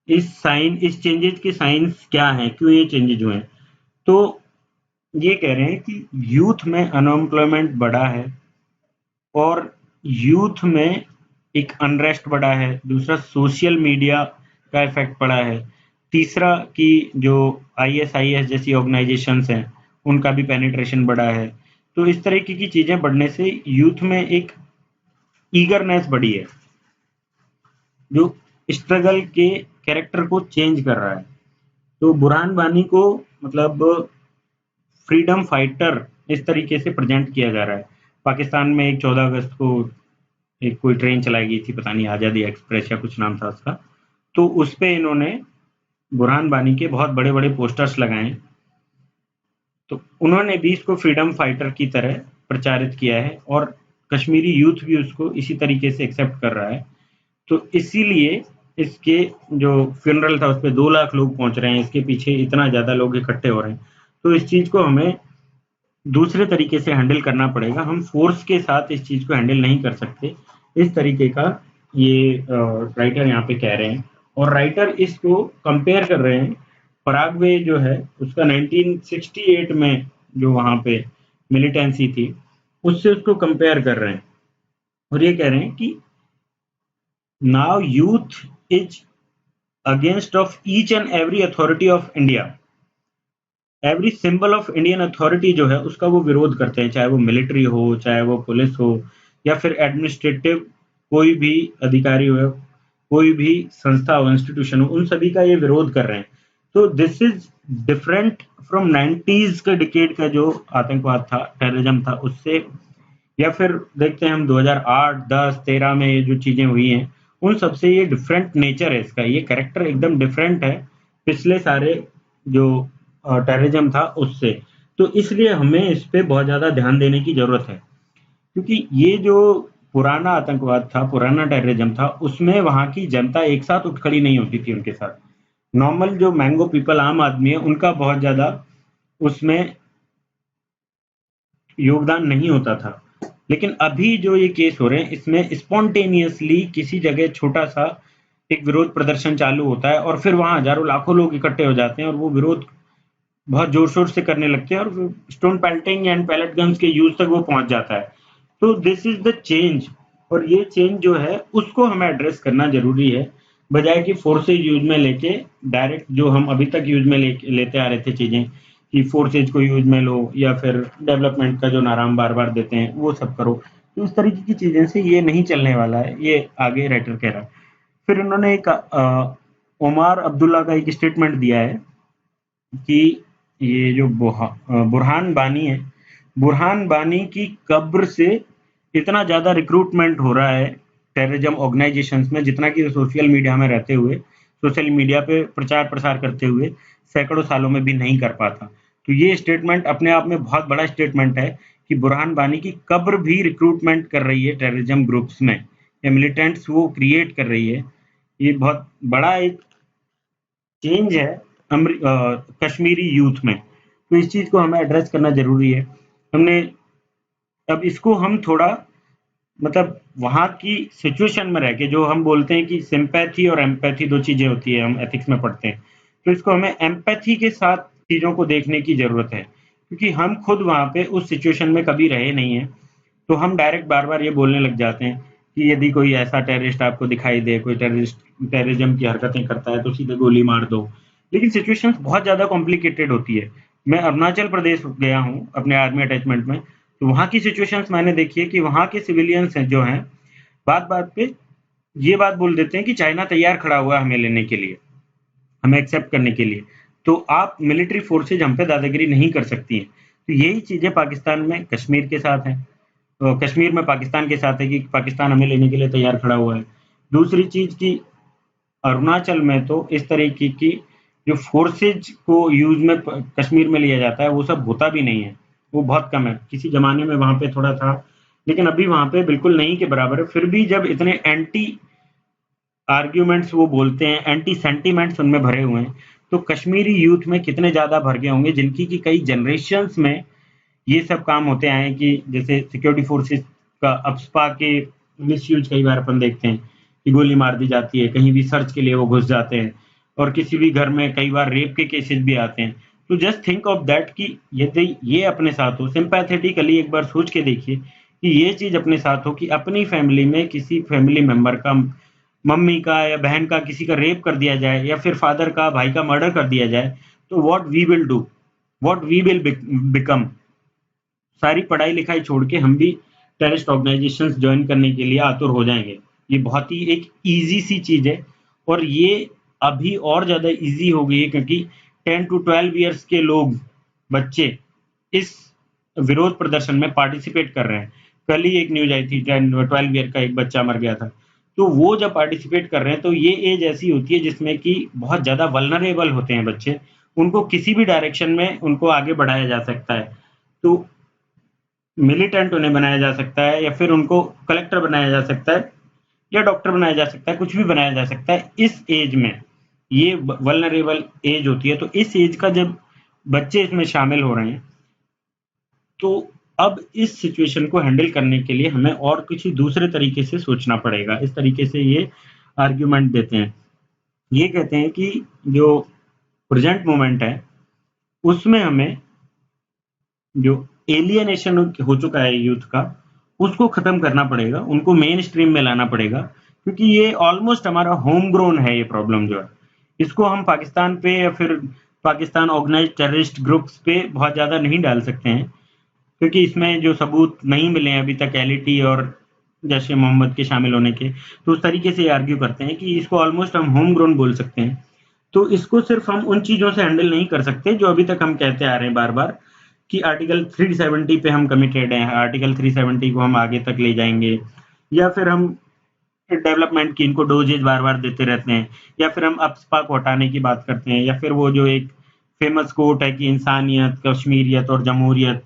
इस चेंजेज के साइंस क्या हैं, क्यों ये चेंजेज हुए हैं। तो ये कह रहे हैं कि यूथ में अनएम्प्लॉयमेंट बढ़ा है, और यूथ में एक अनरेस्ट बढ़ा है, दूसरा सोशल मीडिया का इफेक्ट पड़ा है, तीसरा कि जो आईएसआईएस जैसी ऑर्गेनाइजेशंस हैं उनका भी पेनिट्रेशन बढ़ा है। तो इस तरीके की चीजें बढ़ने से यूथ में एक ईगरनेस बढ़ी है जो स्ट्रगल के कैरेक्टर को चेंज कर रहा है। तो बुरहान वानी को मतलब फ्रीडम फाइटर इस तरीके से प्रेजेंट किया जा रहा है। पाकिस्तान में एक 14 अगस्त को एक कोई ट्रेन चलाई गई थी, पता नहीं आज़ादी एक्सप्रेस या कुछ नाम था उसका, तो उस पे इन्होंने बुरहान वानी के बहुत बड़े बड़े पोस्टर्स लगाए। तो उन्होंने भी इसको फ्रीडम फाइटर की तरह प्रचारित किया है, और कश्मीरी यूथ भी उसको इसी तरीके से एक्सेप्ट कर रहा है। तो इसीलिए इसके जो फ्यूनरल था उस पर 2 लाख लोग पहुंच रहे हैं, इसके पीछे इतना ज़्यादा लोग इकट्ठे हो रहे हैं। तो इस चीज़ को हमें दूसरे तरीके से हैंडल करना पड़ेगा, हम फोर्स के साथ इस चीज़ को हैंडल नहीं कर सकते, इस तरीके का ये राइटर यहाँ पे कह रहे हैं। और राइटर इसको कंपेयर कर रहे हैं, पराग्वे जो है उसका 1968 में जो वहाँ पे मिलिटेंसी थी उससे उसको कंपेयर कर रहे हैं, और ये कह रहे हैं कि now youth is against of each and every authority of India, every symbol of Indian authority जो है उसका वो विरोध करते हैं, चाहे वो मिलिट्री हो, चाहे वो पुलिस हो, या फिर एडमिनिस्ट्रेटिव कोई भी अधिकारी हो, कोई भी संस्था हो, इंस्टीट्यूशन हो, उन सभी का ये विरोध कर रहे हैं। तो this is different from 90s के डिकेड का जो आतंकवाद था, टेररिज्म था, उससे, या फिर देखते हैं हम 2008 10 13 में ये जो चीजें हुई हैं उन सबसे ये डिफरेंट नेचर है इसका, ये कैरेक्टर एकदम डिफरेंट है पिछले सारे जो टेररिज्म था उससे। तो इसलिए हमें इस पे बहुत ज़्यादा ध्यान देने की ज़रूरत है, क्योंकि ये जो पुराना आतंकवाद था, पुराना टेररिज्म था, उसमें वहाँ की जनता एक साथ उठ खड़ी नहीं होती थी उनके साथ। नॉर्मल जो मैंगो पीपल, आम आदमी है, उनका बहुत ज़्यादा उसमें योगदान नहीं होता था। लेकिन अभी जो ये केस हो रहे हैं, इसमें स्पॉन्टेनियसली किसी जगह छोटा-सा एक विरोध प्रदर्शन चालू होता है और फिर वहाँ हज़ारों लाखों लोग इकट्ठे हो जाते हैं और वो विरोध बहुत जोर-शोर से करने लगते हैं और stone pelting and pellet guns के यूज़ तक वो पहुँच जाता है। तो दिस इज़ द चेंज, और ये चेंज जो है उसको हमें एड्रेस करना ज़रूरी है, बजाय कि फोर्सेज यूज़ में लेके डायरेक्ट जो हम अभी तक यूज़ में लेते आ रहे थे चीज़ें, कि फोर्सेज को यूज़ में लो या फिर डेवलपमेंट का जो नाराम बार-बार देते हैं वो सब करो। तो इस तरीके की चीज़ें से ये नहीं चलने वाला है, ये आगे राइटर कह रहा है। फिर इन्होंने एक ओमार अब्दुल्ला का एक स्टेटमेंट दिया है कि ये जो बुरहान बानी है, बुरहान बानी की कब्र से इतना ज़्यादा रिक्रूटमेंट हो रहा है टेररिज्म ऑर्गेनाइजेशंस में, जितना कि सोशल मीडिया में रहते हुए, सोशल मीडिया पे प्रचार प्रसार करते हुए सैकड़ों सालों में भी नहीं कर पाता। तो ये स्टेटमेंट अपने आप में बहुत बड़ा स्टेटमेंट है कि बुरहान बानी की कब्र भी रिक्रूटमेंट कर रही है टेररिज्म ग्रुप्स में, या मिलिटेंट्स वो क्रिएट कर रही है। ये बहुत बड़ा एक चेंज है कश्मीरी यूथ में। तो इस चीज़ को हमें एड्रेस करना ज़रूरी है। हमने अब इसको हम थोड़ा, मतलब वहाँ की सिचुएशन में रह के, जो हम बोलते हैं कि सिंपैथी और एम्पैथी 2 चीज़ें होती है, हम एथिक्स में पढ़ते हैं। तो इसको हमें एम्पैथी के साथ चीज़ों को देखने की ज़रूरत है, क्योंकि हम खुद वहाँ पे उस सिचुएशन में कभी रहे नहीं हैं। तो हम डायरेक्ट बार-बार ये बोलने लग जाते हैं कि यदि कोई ऐसा टेररिस्ट आपको दिखाई दे, कोई टेररिज्म की हरकतें करता है तो सीधे गोली मार दो। लेकिन सिचुएशंस बहुत ज़्यादा कॉम्प्लिकेटेड होती है। मैं अरुणाचल प्रदेश गया हूँ अपने आर्मी अटैचमेंट में, तो वहाँ की सिचुएशंस मैंने देखी है कि वहाँ के सिविलियंस हैं जो हैं, बात-बात पे ये बात बोल देते हैं कि चाइना तैयार खड़ा हुआ है हमें लेने के लिए, हमें एक्सेप्ट करने के लिए। तो आप मिलिट्री फोर्सेज हम पे दादागिरी नहीं कर सकती हैं। तो यही चीज़ें पाकिस्तान में कश्मीर के साथ हैं। तो कश्मीर में पाकिस्तान के साथ है कि पाकिस्तान हमें लेने के लिए तैयार खड़ा हुआ है। दूसरी चीज़ कि अरुणाचल में तो इस तरीके की जो फोर्सेज को यूज़ में कश्मीर में लिया जाता है, वो सब होता भी नहीं है, वो बहुत कम है। किसी ज़माने में वहाँ पे थोड़ा था, लेकिन अभी वहाँ पे बिल्कुल नहीं के बराबर है। फिर भी जब इतने एंटी आर्ग्यूमेंट्स वो बोलते हैं, एंटी सेंटीमेंट्स उनमें भरे हुए हैं, तो कश्मीरी यूथ में कितने ज़्यादा भर गए होंगे, जिनकी कि कई जनरेशंस में ये सब काम होते आए हैं, कि जैसे सिक्योरिटी फोर्सेस का अफस्पा के मिसयूज कई बार अपन देखते हैं कि गोली मार दी जाती है, कहीं भी सर्च के लिए वो घुस जाते हैं, और किसी भी घर में कई बार रेप के केसेस भी आते हैं। तो जस्ट थिंक ऑफ दैट कि यदि ये अपने साथ हो, सिंपैथेटिकली एक बार सोच के देखिए कि ये चीज़ अपने साथ हो कि अपनी फैमिली में किसी फैमिली मेंबर का, मम्मी का या बहन का, किसी का रेप कर दिया जाए, या फिर फादर का, भाई का मर्डर कर दिया जाए, तो what we will do, what we will become. सारी पढ़ाई लिखाई छोड़ के हम भी टेररिस्ट ऑर्गेनाइजेशंस ज्वाइन करने के लिए आतुर हो जाएंगे। ये बहुत ही एक इजी सी चीज है, और ये अभी और ज्यादा इजी हो गई है, क्योंकि 10 to 12 ईयर्स के लोग, बच्चे, इस विरोध प्रदर्शन में पार्टिसिपेट कर रहे हैं। कल ही एक न्यूज आई थी, 10 12 ईयर का एक बच्चा मर गया था। तो वो जब पार्टिसिपेट कर रहे हैं, तो ये एज ऐसी होती है जिसमें कि बहुत ज्यादा वल्नरेबल होते हैं बच्चे, उनको किसी भी डायरेक्शन में उनको आगे बढ़ाया जा सकता है। तो मिलिटेंट उन्हें बनाया जा सकता है, या फिर उनको कलेक्टर बनाया जा सकता है, या डॉक्टर बनाया जा सकता है, कुछ भी बनाया जा सकता है इस एज में। ये वल्नरेबल एज होती है। तो इस एज का जब बच्चे इसमें शामिल हो रहे हैं, तो अब इस सिचुएशन को हैंडल करने के लिए हमें और किसी दूसरे तरीके से सोचना पड़ेगा। इस तरीके से ये आर्ग्यूमेंट देते हैं। ये कहते हैं कि जो प्रेजेंट मोमेंट है, उसमें हमें जो एलियनेशन हो चुका है यूथ का, उसको खत्म करना पड़ेगा, उनको मेन स्ट्रीम में लाना पड़ेगा, क्योंकि ये ऑलमोस्ट हमारा होम ग्रोन है ये प्रॉब्लम जो है। इसको हम पाकिस्तान पे या फिर पाकिस्तान ऑर्गेनाइज टेररिस्ट ग्रुप्स पे बहुत ज़्यादा नहीं डाल सकते हैं, क्योंकि इसमें जो सबूत नहीं मिले हैं अभी तक एलिटी और जैश ए मोहम्मद के शामिल होने के, तो उस तरीके से आर्ग्यू करते हैं कि इसको ऑलमोस्ट हम होम ग्रोन बोल सकते हैं। तो इसको सिर्फ हम उन चीज़ों से हैंडल नहीं कर सकते जो अभी तक हम कहते आ रहे हैं बार बार, कि आर्टिकल 370 पे हम कमिटेड हैं, आर्टिकल 370 को हम आगे तक ले जाएंगे, या फिर हम डेवलपमेंट की इनको डोजेज बार बार देते रहते हैं, या फिर हम अपस्पा को हटाने की बात करते हैं, या फिर वो जो एक फेमस कोट है कि इंसानियत, कश्मीरियत और जमहूरियत,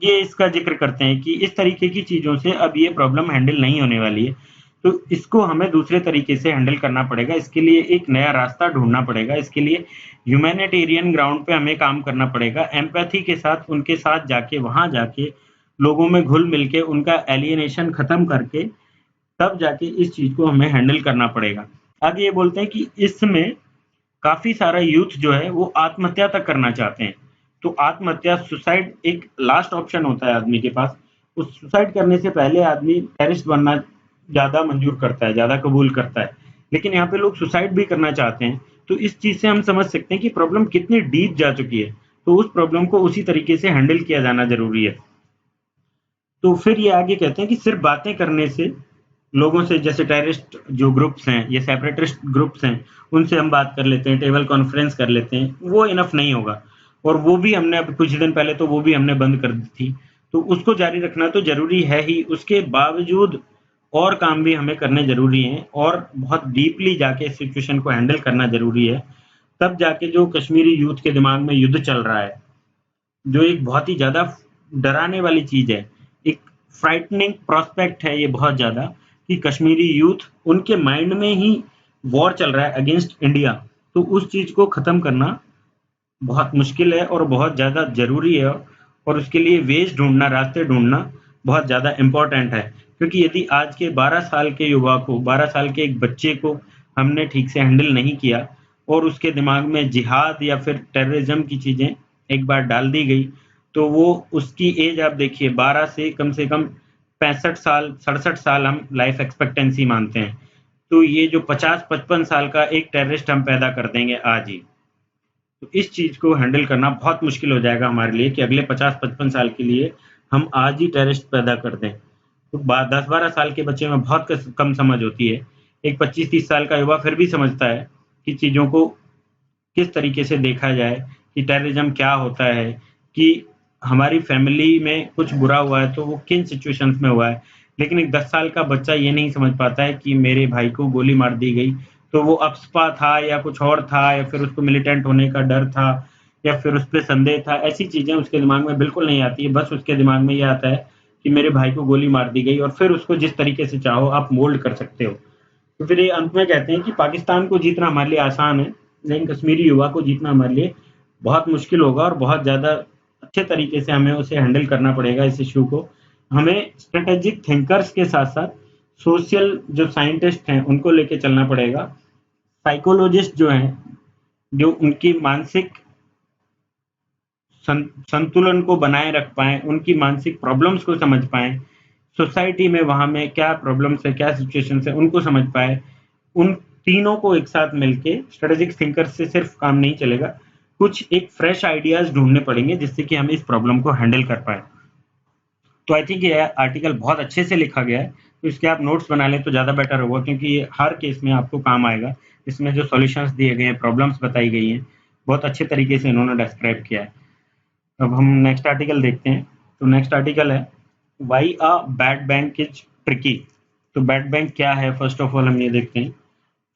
ये इसका जिक्र करते हैं कि इस तरीके की चीज़ों से अब ये प्रॉब्लम हैंडल नहीं होने वाली है। तो इसको हमें दूसरे तरीके से हैंडल करना पड़ेगा, इसके लिए एक नया रास्ता ढूंढना पड़ेगा, इसके लिए ह्यूमैनिटेरियन ग्राउंड पे हमें काम करना पड़ेगा, एम्पैथी के साथ उनके साथ जाके, वहां जाके लोगों में घुल मिल के उनका एलियनेशन खत्म करके तब जाके इस चीज को हमें हैंडल करना पड़ेगा। आगे ये बोलते हैं कि इसमें काफी सारा यूथ जो है वो आत्महत्या तक करना चाहते हैं। तो आत्महत्या, सुसाइड एक लास्ट ऑप्शन होता है आदमी के पास। उस सुसाइड करने से पहले आदमी टेररिस्ट बनना ज्यादा मंजूर करता है, ज्यादा कबूल करता है, लेकिन यहाँ पे लोग सुसाइड भी करना चाहते हैं। तो इस चीज से हम समझ सकते हैं कि प्रॉब्लम कितनी डीप जा चुकी है। तो उस प्रॉब्लम को उसी तरीके से हैंडल किया जाना जरूरी है। तो फिर ये आगे कहते हैं कि सिर्फ बातें करने से लोगों से, जैसे टेररिस्ट जो ग्रुप्स हैं, ये सेपरेटिस्ट ग्रुप्स हैं, उनसे हम बात कर लेते हैं, टेबल कॉन्फ्रेंस कर लेते हैं, वो इनफ नहीं होगा। और वो भी हमने अभी कुछ दिन पहले तो वो भी हमने बंद कर दी थी। तो उसको जारी रखना तो जरूरी है ही, उसके बावजूद और काम भी हमें करने जरूरी हैं और बहुत डीपली जाके इस सिचुएशन को हैंडल करना जरूरी है। तब जाके जो कश्मीरी यूथ के दिमाग में युद्ध चल रहा है, जो एक बहुत ही ज्यादा डराने वाली चीज है, एक फ्राइटनिंग प्रोस्पेक्ट है ये बहुत ज्यादा, कि कश्मीरी यूथ, उनके माइंड में ही वॉर चल रहा है अगेंस्ट इंडिया। तो उस चीज को खत्म करना बहुत मुश्किल है और बहुत ज्यादा जरूरी है, और उसके लिए वेज ढूंढना, रास्ते ढूंढना बहुत ज्यादा इम्पोर्टेंट है। क्योंकि यदि आज के 12 साल के युवा को, 12 साल के एक बच्चे को हमने ठीक से हैंडल नहीं किया और उसके दिमाग में जिहाद या फिर टेररिज्म की चीजें एक बार डाल दी गई, तो वो, उसकी एज आप देखिए, 12 से कम 65 साल, 67 साल हम लाइफ एक्सपेक्टेंसी मानते हैं। तो ये जो 50-55 साल का एक टेररिस्ट हम पैदा कर देंगे आज ही। तो इस चीज को हैंडल करना बहुत मुश्किल हो जाएगा हमारे लिए कि अगले 50-55 साल के लिए हम आज ही टेररिस्ट पैदा कर दें। तो 10-12 साल के बच्चे में बहुत कम समझ होती है। एक 25-30 साल का युवा फिर भी समझता है कि चीजों को किस तरीके से देखा जाए, कि टेररिज्म क्या होता है, कि हमारी फैमिली में कुछ बुरा हुआ है तो वो किन सिचुएशंस में हुआ है। लेकिन एक 10 साल का बच्चा ये नहीं समझ पाता है कि मेरे भाई को गोली मार दी गई, तो वो अफस्पा था या कुछ और था, या फिर उसको मिलिटेंट होने का डर था, या फिर उस पर संदेह था। ऐसी चीजें उसके दिमाग में बिल्कुल नहीं आती है। बस उसके दिमाग में ये आता है कि मेरे भाई को गोली मार दी गई, और फिर उसको जिस तरीके से चाहो आप मोल्ड कर सकते हो। तो फिर ये अंत में कहते हैं कि पाकिस्तान को जीतना हमारे लिए आसान है, लेकिन कश्मीरी युवा को जीतना हमारे लिए बहुत मुश्किल होगा, और बहुत ज़्यादा अच्छे तरीके से हमें उसे हैंडल करना पड़ेगा इस इश्यू को। हमें स्ट्रेटेजिक थिंकर्स के साथ-साथ सोशल जो साइंटिस्ट हैं, उनको लेके चलना पड़ेगा। साइकोलॉजिस्ट जो हैं, जो उनकी मानसिक संतुलन को बनाए रख पाएँ, उनकी मानसिक प्रॉब्लम्स को समझ पाएँ, सोसाइटी में वहाँ में क्या प्रॉब्लम्स है, क्या सिचुएशंस है, उनको समझ पाएँ। उन तीनों को एक साथ मिलके स्ट्रेटेजिक थिंकर से सिर्फ काम नहीं चलेगा, कुछ एक फ्रेश आइडियाज ढूंढने पड़ेंगे जिससे कि हम इस प्रॉब्लम को हैंडल कर पाए। तो आई थिंक ये आर्टिकल बहुत अच्छे से लिखा गया है, तो इसके आप नोट्स बना लें तो ज़्यादा बेटर होगा, क्योंकि ये हर केस में आपको काम आएगा। इसमें जो सॉल्यूशंस दिए गए हैं, प्रॉब्लम्स बताई गई हैं, बहुत अच्छे तरीके से इन्होंने डिस्क्राइब किया है। अब हम नेक्स्ट आर्टिकल देखते हैं। तो नेक्स्ट आर्टिकल है, why a bad bank is tricky. तो बैड बैंक क्या है, फर्स्ट ऑफ ऑल हम ये देखते हैं।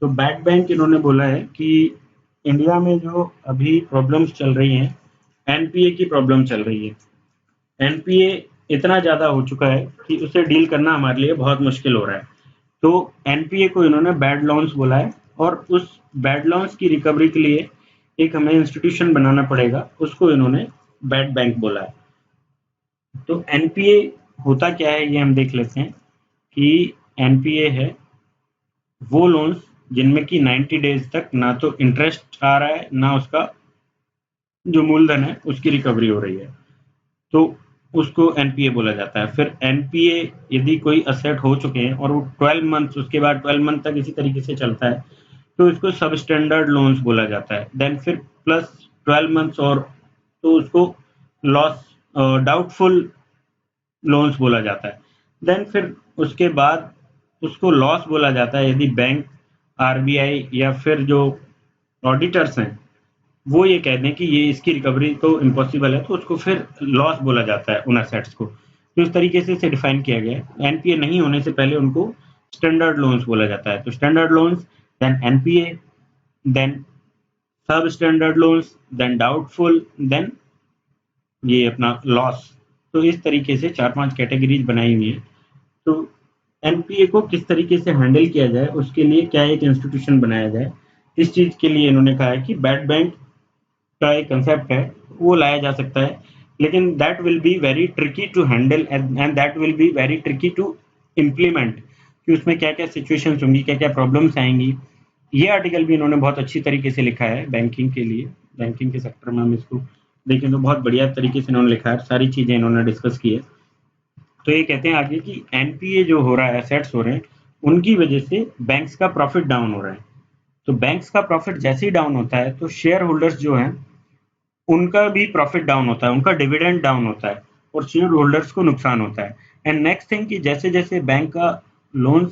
तो बैड बैंक इन्होंने बोला है कि इंडिया में जो अभी प्रॉब्लम्स चल रही हैं, एनपीए की प्रॉब्लम चल रही है। एनपीए इतना ज़्यादा हो चुका है कि उसे डील करना हमारे लिए बहुत मुश्किल हो रहा है। तो एनपीए को इन्होंने बैड लोन्स बोला है, और उस बैड लोन्स की रिकवरी के लिए एक हमें इंस्टीट्यूशन बनाना पड़ेगा, उसको इन्होंने बैड बैंक बोला है। तो एनपीए होता क्या है ये हम देख लेते हैं। कि एनपीए है वो लोन्स जिनमें कि 90 डेज तक ना तो इंटरेस्ट आ रहा है, ना उसका जो मूलधन है उसकी रिकवरी हो रही है, तो उसको एनपीए बोला जाता है। फिर एनपीए यदि कोई असेट हो चुके हैं और वो 12 मंथ्स, उसके बाद 12 मंथ तक इसी तरीके से चलता है, तो इसको सब स्टैंडर्ड लोन्स बोला जाता है। देन फिर प्लस 12 मंथ्स और, तो उसको लॉस डाउटफुल लोन्स बोला जाता है। देन फिर उसके बाद उसको लॉस बोला जाता है यदि बैंक, आरबीआई या फिर जो ऑडिटर्स हैं वो ये कह दें कि ये इसकी रिकवरी तो इम्पॉसिबल है, तो उसको फिर लॉस बोला जाता है उन असेट्स को। तो इस तरीके से इसे डिफाइन किया गया है। एनपीए नहीं होने से पहले उनको स्टैंडर्ड लोन्स बोला जाता है। तो standard loans, then NPA, then substandard loans, then doubtful, then ये अपना लॉस। तो इस तरीके से 4-5 कैटेगरीज बनाई हुई है। तो एनपीए को किस तरीके से हैंडल किया जाए, उसके लिए क्या एक इंस्टीट्यूशन बनाया जाए, इस चीज के लिए इन्होंने कहा है कि बैड बैंक का एक कंसेप्ट है वो लाया जा सकता है। लेकिन that will be very tricky to handle and that will be very tricky to implement, कि उसमें क्या क्या सिचुएशंस होंगी, क्या क्या प्रॉब्लम्स आएंगी। ये आर्टिकल भी इन्होंने बहुत अच्छी तरीके से लिखा है बैंकिंग के लिए। बैंकिंग के सेक्टर में हम इसको देखें तो बहुत बढ़िया तरीके से इन्होंने लिखा है, सारी चीज़ें इन्होंने डिस्कस की है। तो ये कहते हैं आगे कि एनपीए जो हो रहा है, एसेट्स हो रहे हैं, उनकी वजह से बैंक्स का प्रॉफिट डाउन हो रहा है। तो बैंक्स का प्रॉफिट जैसे ही डाउन होता है तो शेयर होल्डर्स जो हैं उनका भी प्रॉफिट डाउन होता है, उनका डिविडेंड डाउन होता है और शेयर होल्डर्स को नुकसान होता है। एंड नेक्स्ट थिंग कि जैसे जैसे बैंक का लोन्स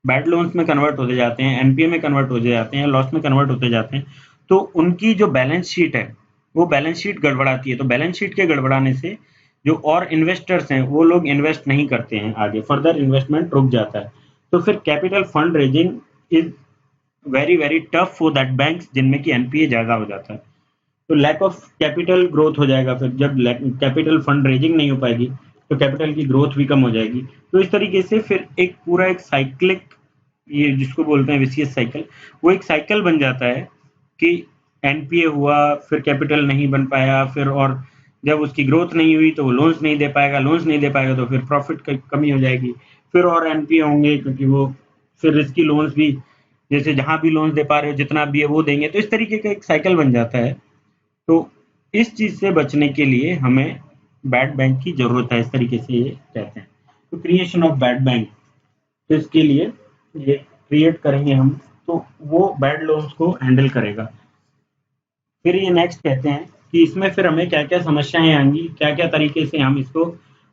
बैड लोन्स में कन्वर्ट होते जाते हैं, एनपीए में कन्वर्ट होते जाते हैं, लॉस में कन्वर्ट होते जाते हैं, तो उनकी जो बैलेंस शीट है वो बैलेंस शीट गड़बड़ाती है। तो बैलेंस शीट के गड़बड़ाने से जो और इन्वेस्टर्स हैं वो लोग इन्वेस्ट नहीं करते हैं, आगे फर्दर इन्वेस्टमेंट रुक जाता है। तो फिर capital fund raising is very very tough for that banks जिनमें कि एनपीए ज़्यादा हो जाता है। तो लैक ऑफ कैपिटल ग्रोथ हो जाएगा, फिर जब कैपिटल फंड रेजिंग नहीं हो पाएगी तो कैपिटल की ग्रोथ भी कम हो जाएगी। तो इस तरीके से फिर एक पूरा एक साइक्लिक, ये जिसको बोलते हैं विसियस साइकिल, वो एक साइकिल बन जाता है कि एनपीए हुआ, फिर कैपिटल नहीं बन पाया, फिर और जब उसकी ग्रोथ नहीं हुई तो वो लोन्स नहीं दे पाएगा, लोन्स नहीं दे पाएगा तो फिर प्रॉफिट की कमी हो जाएगी, फिर और एनपीए होंगे क्योंकि वो फिर रिस्की लोन्स भी, जैसे जहां भी लोन्स दे पा रहे हो जितना भी है वो देंगे। तो इस तरीके का एक साइकिल बन जाता है। तो इस चीज से बचने के लिए हमें बैड बैंक की जरूरत है, इस तरीके से ये कहते हैं। तो क्रिएशन ऑफ बैड बैंक, तो इसके लिए ये क्रिएट करेंगे हम, तो वो बैड लोन्स को हैंडल करेगा। फिर ये नेक्स्ट कहते हैं कि इसमें फिर हमें क्या क्या समस्याएं आएंगी, क्या क्या तरीके से हम इसको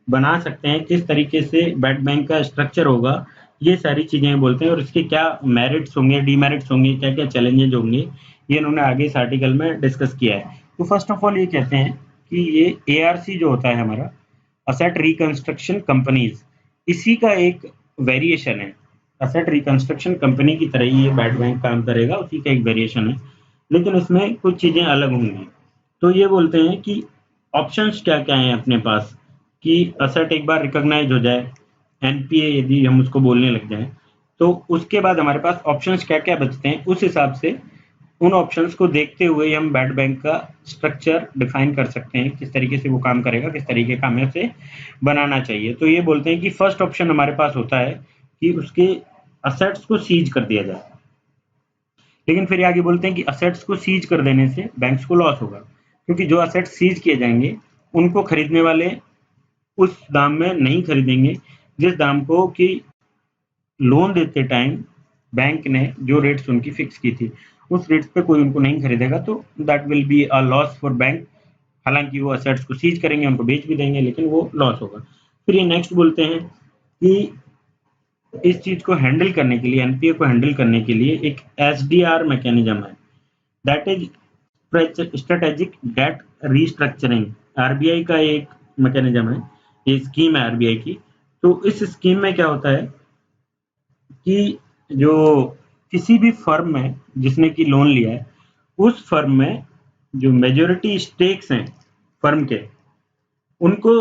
बना सकते हैं, किस तरीके से बैड बैंक का स्ट्रक्चर होगा, ये सारी चीजें बोलते हैं। और इसके क्या मेरिट्स होंगे, डीमेरिट्स होंगे, क्या क्या चैलेंजेस होंगे, ये इन्होंने आगे इस आर्टिकल में डिस्कस किया है। तो फर्स्ट ऑफ ऑल ये कहते हैं कि ये एआरसी जो होता है हमारा, असेट रिकंस्ट्रक्शन कंपनीज, इसी का एक वेरिएशन है। असेट रिकंस्ट्रक्शन कंपनी की तरह ही ये बैड बैंक काम करेगा, उसी का एक वेरिएशन है, लेकिन इसमें कुछ चीजें अलग होंगी। तो ये बोलते हैं कि ऑप्शंस क्या क्या हैं अपने पास, कि असेट एक बार रिकॉग्नाइज हो जाए, एनपीए यदि हम उसको बोलने लग जाएं, तो उसके बाद हमारे पास ऑप्शंस क्या क्या बचते हैं, उस हिसाब से उन ऑप्शंस को देखते हुए हम बैड बैंक का स्ट्रक्चर डिफाइन कर सकते हैं, किस तरीके से वो काम करेगा, किस तरीके का हमें उसे बनाना चाहिए। तो ये बोलते हैं कि फर्स्ट ऑप्शन हमारे पास होता है कि उसके असेट्स को सीज कर दिया जाए। लेकिन फिर आगे बोलते हैं कि असेट्स को सीज कर देने से बैंक्स को लॉस होगा, क्योंकि जो असेट्स सीज किए जाएंगे उनको खरीदने वाले उस दाम में नहीं खरीदेंगे जिस दाम को कि लोन देते टाइम बैंक ने जो रेट्स उनकी फिक्स की थी, उस रेट्स पे कोई उनको नहीं खरीदेगा, तो that will be a loss for bank. हालांकि वो असेट्स को सीज करेंगे, उनको बेच भी देंगे, लेकिन वो लॉस होगा। फिर ये नेक्स्ट बोलते हैं कि इस चीज को हैंडल करने के लिए, एनपीए को हैंडल करने के लिए एक एसडीआर मैकेनिज्म है, that is strategic debt restructuring. RBI का एक मैकेनिज्म है, ये स्कीम है आरबीआई की। तो इस स्कीम में क्या होता है कि जो किसी भी फर्म में जिसने की लोन लिया है, उस फर्म में जो मेजोरिटी स्टेक्स हैं फर्म के, उनको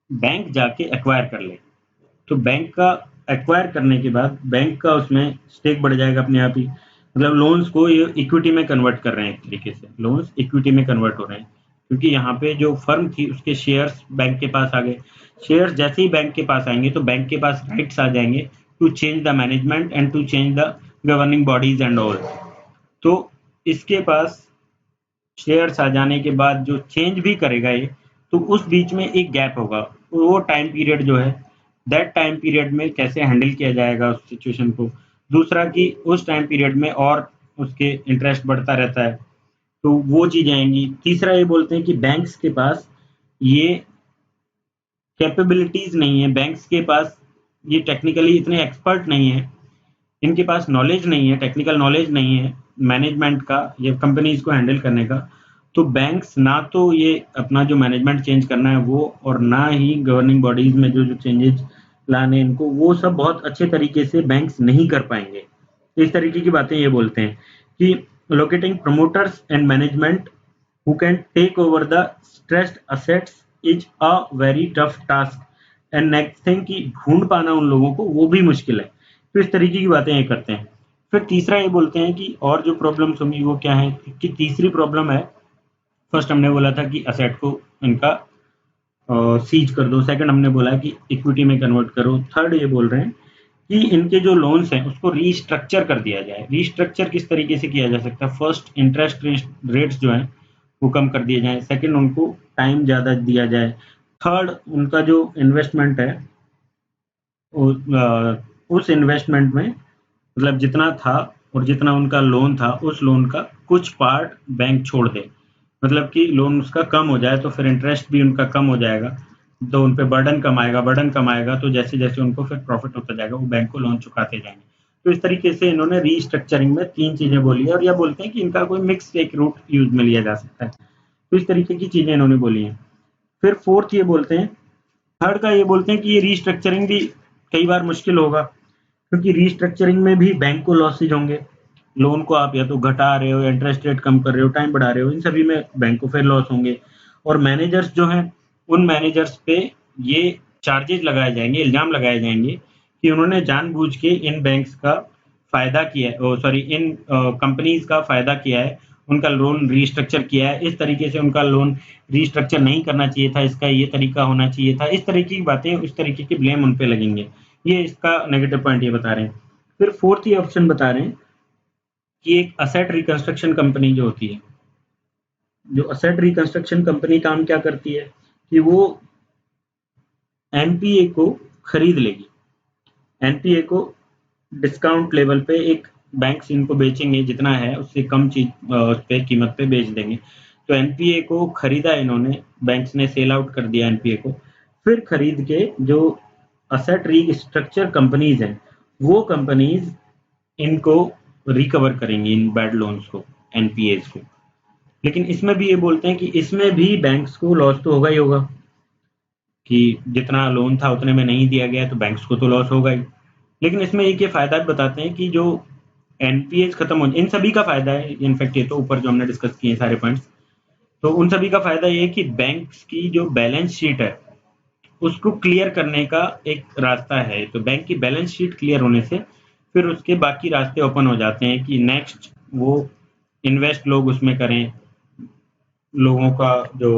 बैंक जाके एक्वायर कर ले। तो बैंक का एक्वायर करने के बाद बैंक का उसमें स्टेक बढ़ जाएगा अपने आप ही। मतलब लोन्स को ये इक्विटी में कन्वर्ट कर रहे हैं, एक तरीके से लोन्स इक्विटी में कन्वर्ट हो रहे हैं, क्योंकि यहाँ पे जो फर्म थी उसके शेयर्स बैंक के पास आ गए। शेयर्स जैसे ही बैंक के पास आएंगे तो बैंक के पास राइट्स आ जाएंगे to change the management and to change the governing bodies and all. तो इसके पास शेयर्स आ जाने के बाद जो चेंज भी करेगा ये, तो उस बीच में एक गैप होगा। वो टाइम पीरियड जो है, दैट टाइम पीरियड में कैसे हैंडल किया जाएगा उस सिचुएशन को। दूसरा कि उस टाइम पीरियड में और उसके इंटरेस्ट बढ़ता रहता है, तो वो चीजें आएंगी। तीसरा ये बोलते हैं कि बैंक्स के पास ये कैपेबिलिटीज नहीं है, बैंक्स के पास ये टेक्निकली इतने एक्सपर्ट नहीं है, इनके पास नॉलेज नहीं है, टेक्निकल नॉलेज नहीं है मैनेजमेंट का, ये कंपनीज को हैंडल करने का। तो बैंक्स ना तो ये अपना जो मैनेजमेंट चेंज करना है वो, और ना ही गवर्निंग बॉडीज में जो जो चेंजेस लाने इनको, वो सब बहुत अच्छे तरीके से बैंक्स नहीं कर पाएंगे। इस तरीके की बातें ये बोलते हैं कि locating promoters and management who can take over the stressed assets is a very tough task। And next thing कि ढूंढ पाना उन लोगों को वो भी मुश्किल है। तो इस तरीके की बातें ये करते हैं। फिर तीसरा ये बोलते हैं कि और जो प्रॉब्लम्स होंगी वो क्या है, कि तीसरी प्रॉब्लम है, फर्स्ट हमने बोला था कि असेट को इनका सीज कर दो। सेकंड हमने बोला कि इक्विटी में कन्वर्ट करो। थर्ड ये बोल रहे हैं कि इनके जो लोन्स हैं उसको रीस्ट्रक्चर कर दिया जाए। रीस्ट्रक्चर किस तरीके से किया जा सकता है? फर्स्ट, इंटरेस्ट रेट्स जो हैं वो कम कर दिए जाएं। सेकंड, उनको टाइम ज़्यादा दिया जाए। थर्ड, उनका जो इन्वेस्टमेंट है उस इन्वेस्टमेंट में मतलब जितना था और जितना उनका लोन था उस लोन का कुछ पार्ट बैंक छोड़ दे। मतलब कि लोन उसका कम हो जाए तो फिर इंटरेस्ट भी उनका कम हो जाएगा, तो उन पे बर्डन कम आएगा, तो जैसे जैसे उनको फिर प्रॉफिट होता जाएगा वो बैंक को लोन चुकाते जाएंगे। तो इस तरीके से इन्होंने रीस्ट्रक्चरिंग में तीन चीजें बोली है और यह बोलते हैं कि इनका कोई मिक्स एक रूट यूज में लिया जा सकता है। तो इस तरीके की चीजें इन्होंने बोली हैं। फिर फोर्थ ये बोलते हैं, थर्ड का ये बोलते हैं कि ये रीस्ट्रक्चरिंग भी कई बार मुश्किल होगा, क्योंकि रीस्ट्रक्चरिंग में भी बैंक को लॉसेज होंगे। लोन को आप या तो घटा रहे हो या इंटरेस्ट रेट कम कर रहे हो, टाइम बढ़ा रहे हो, इन सभी में बैंक को फिर लॉस होंगे। और मैनेजर्स जो हैं उन मैनेजर्स पे ये चार्जेस लगाए जाएंगे, इल्जाम लगाए जाएंगे कि उन्होंने जानबूझ के इन बैंक्स का फायदा किया है, सॉरी इन कंपनीज का फायदा किया है, उनका लोन रीस्ट्रक्चर किया है, इस तरीके से उनका लोन रीस्ट्रक्चर नहीं करना चाहिए था, इसका ये तरीका होना चाहिए था, इस तरीके की बातें, उस तरीके के ब्लेम उन पे लगेंगे। ये इसका नेगेटिव पॉइंट ये बता रहे हैं। फिर फोर्थ ये ऑप्शन बता रहे हैं कि एक असेट रिकंस्ट्रक्शन कंपनी जो होती है, जो असेट रिकंस्ट्रक्शन कंपनी काम क्या करती है कि वो एनपीए को खरीद लेगी। एनपीए को डिस्काउंट लेवल पे एक बैंक इनको बेचेंगे, जितना है उससे कम चीज उस पे कीमत पे बेच देंगे। तो एनपीए को खरीदा इन्होंने, बैंक्स ने सेल आउट कर दिया एनपीए को। फिर खरीद के जो असेट रिस्ट्रक्चर कंपनीज हैं वो कंपनीज इनको रिकवर करेंगी, इन बैड लोन्स को, एनपीएज को। लेकिन इसमें भी ये बोलते हैं कि इसमें भी बैंक्स को लॉस तो होगा ही होगा, कि जितना लोन था उतने में नहीं दिया गया तो बैंक्स को तो लॉस होगा ही। लेकिन इसमें एक ये फायदा भी बताते हैं कि जो एनपीएज खत्म हो, इन सभी का फायदा है इनफैक्ट, ये तो ऊपर जो हमने डिस्कस किए सारे पॉइंट्स, तो उन सभी का फायदा ये है कि बैंक्स की जो बैलेंस शीट है उसको क्लियर करने का एक रास्ता है। तो बैंक की बैलेंस शीट क्लियर होने से फिर उसके बाकी रास्ते ओपन हो जाते हैं कि नेक्स्ट वो इन्वेस्ट लोग उसमें करें। लोगों का जो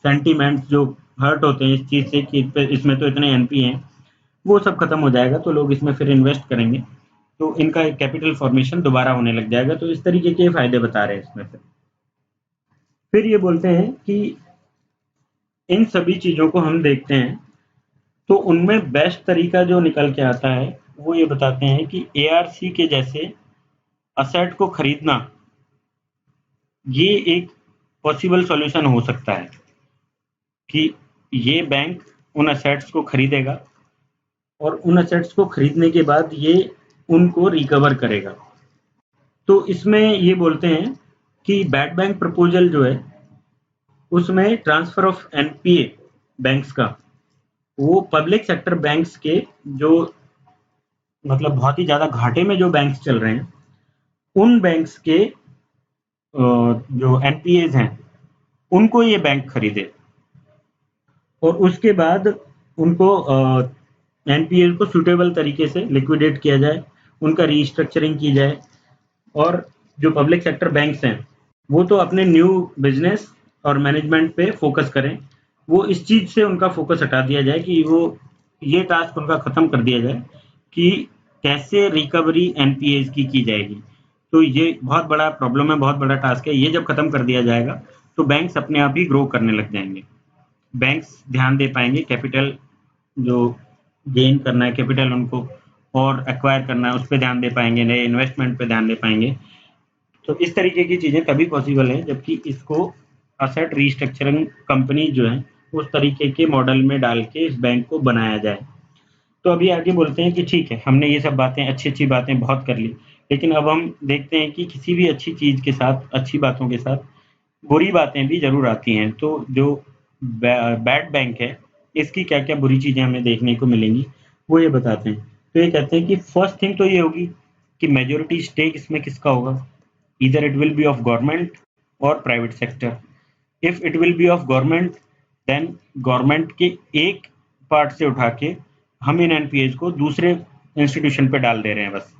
सेंटीमेंट जो हर्ट होते हैं इस चीज़ से कि इसमें तो इतने एनपी हैं, वो सब खत्म हो जाएगा तो लोग इसमें फिर इन्वेस्ट करेंगे, तो इनका एक कैपिटल फॉर्मेशन दोबारा होने लग जाएगा। तो इस तरीके के फायदे बता रहे हैं इसमें। फिर ये बोलते हैं कि इन सभी चीज़ों को हम देखते हैं तो उनमें बेस्ट तरीका जो निकल के आता है वो ये बताते हैं कि एआरसी के जैसे असेट को खरीदना ये एक पॉसिबल सॉल्यूशन हो सकता है, कि ये बैंक उन असेट्स को खरीदेगा और उन असेट्स को खरीदने के बाद ये उनको रिकवर करेगा। तो इसमें ये बोलते हैं कि बैड बैंक प्रपोजल जो है उसमें ट्रांसफर ऑफ एनपीए बैंक्स का, वो पब्लिक सेक्टर बैंक्स के जो मतलब बहुत ही ज़्यादा घाटे में जो बैंक्स चल रहे हैं उन बैंक्स के जो एनपीएज हैं उनको ये बैंक खरीदे और उसके बाद उनको एनपीए को सुटेबल तरीके से लिक्विडेट किया जाए, उनका रीस्ट्रक्चरिंग की जाए। और जो पब्लिक सेक्टर बैंक्स हैं वो तो अपने न्यू बिजनेस और मैनेजमेंट पे फोकस करें, वो इस चीज़ से उनका फोकस हटा दिया जाए कि वो ये टास्क उनका ख़त्म कर दिया जाए कि कैसे रिकवरी एनपीएज की जाएगी। तो ये बहुत बड़ा प्रॉब्लम है, बहुत बड़ा टास्क है। ये जब ख़त्म कर दिया जाएगा तो बैंक्स अपने आप ही ग्रो करने लग जाएंगे। बैंक्स ध्यान दे पाएंगे, कैपिटल जो गेन करना है, कैपिटल उनको और एक्वायर करना है उस पर ध्यान दे पाएंगे, नए इन्वेस्टमेंट पे ध्यान दे पाएंगे। तो इस तरीके की चीज़ें तभी पॉसिबल है जबकि इसको असेट रीस्ट्रक्चरिंग कंपनी जो है उस तरीके के मॉडल में डाल के इस बैंक को बनाया जाए। तो अभी आगे बोलते हैं कि ठीक है, हमने ये सब बातें, अच्छी अच्छी बातें बहुत कर ली, लेकिन अब हम देखते हैं कि किसी भी अच्छी चीज़ के साथ, अच्छी बातों के साथ बुरी बातें भी ज़रूर आती हैं। तो जो बैड बैंक है इसकी क्या क्या बुरी चीज़ें हमें देखने को मिलेंगी वो ये बताते हैं। तो ये कहते हैं कि फर्स्ट थिंग तो ये होगी कि मेजोरिटी स्टेक इसमें किसका होगा, either it will be of government or private sector. If it will be of government, then government के एक पार्ट से उठा के हम इन एनपीएज को दूसरे इंस्टीट्यूशन पे डाल दे रहे हैं बस।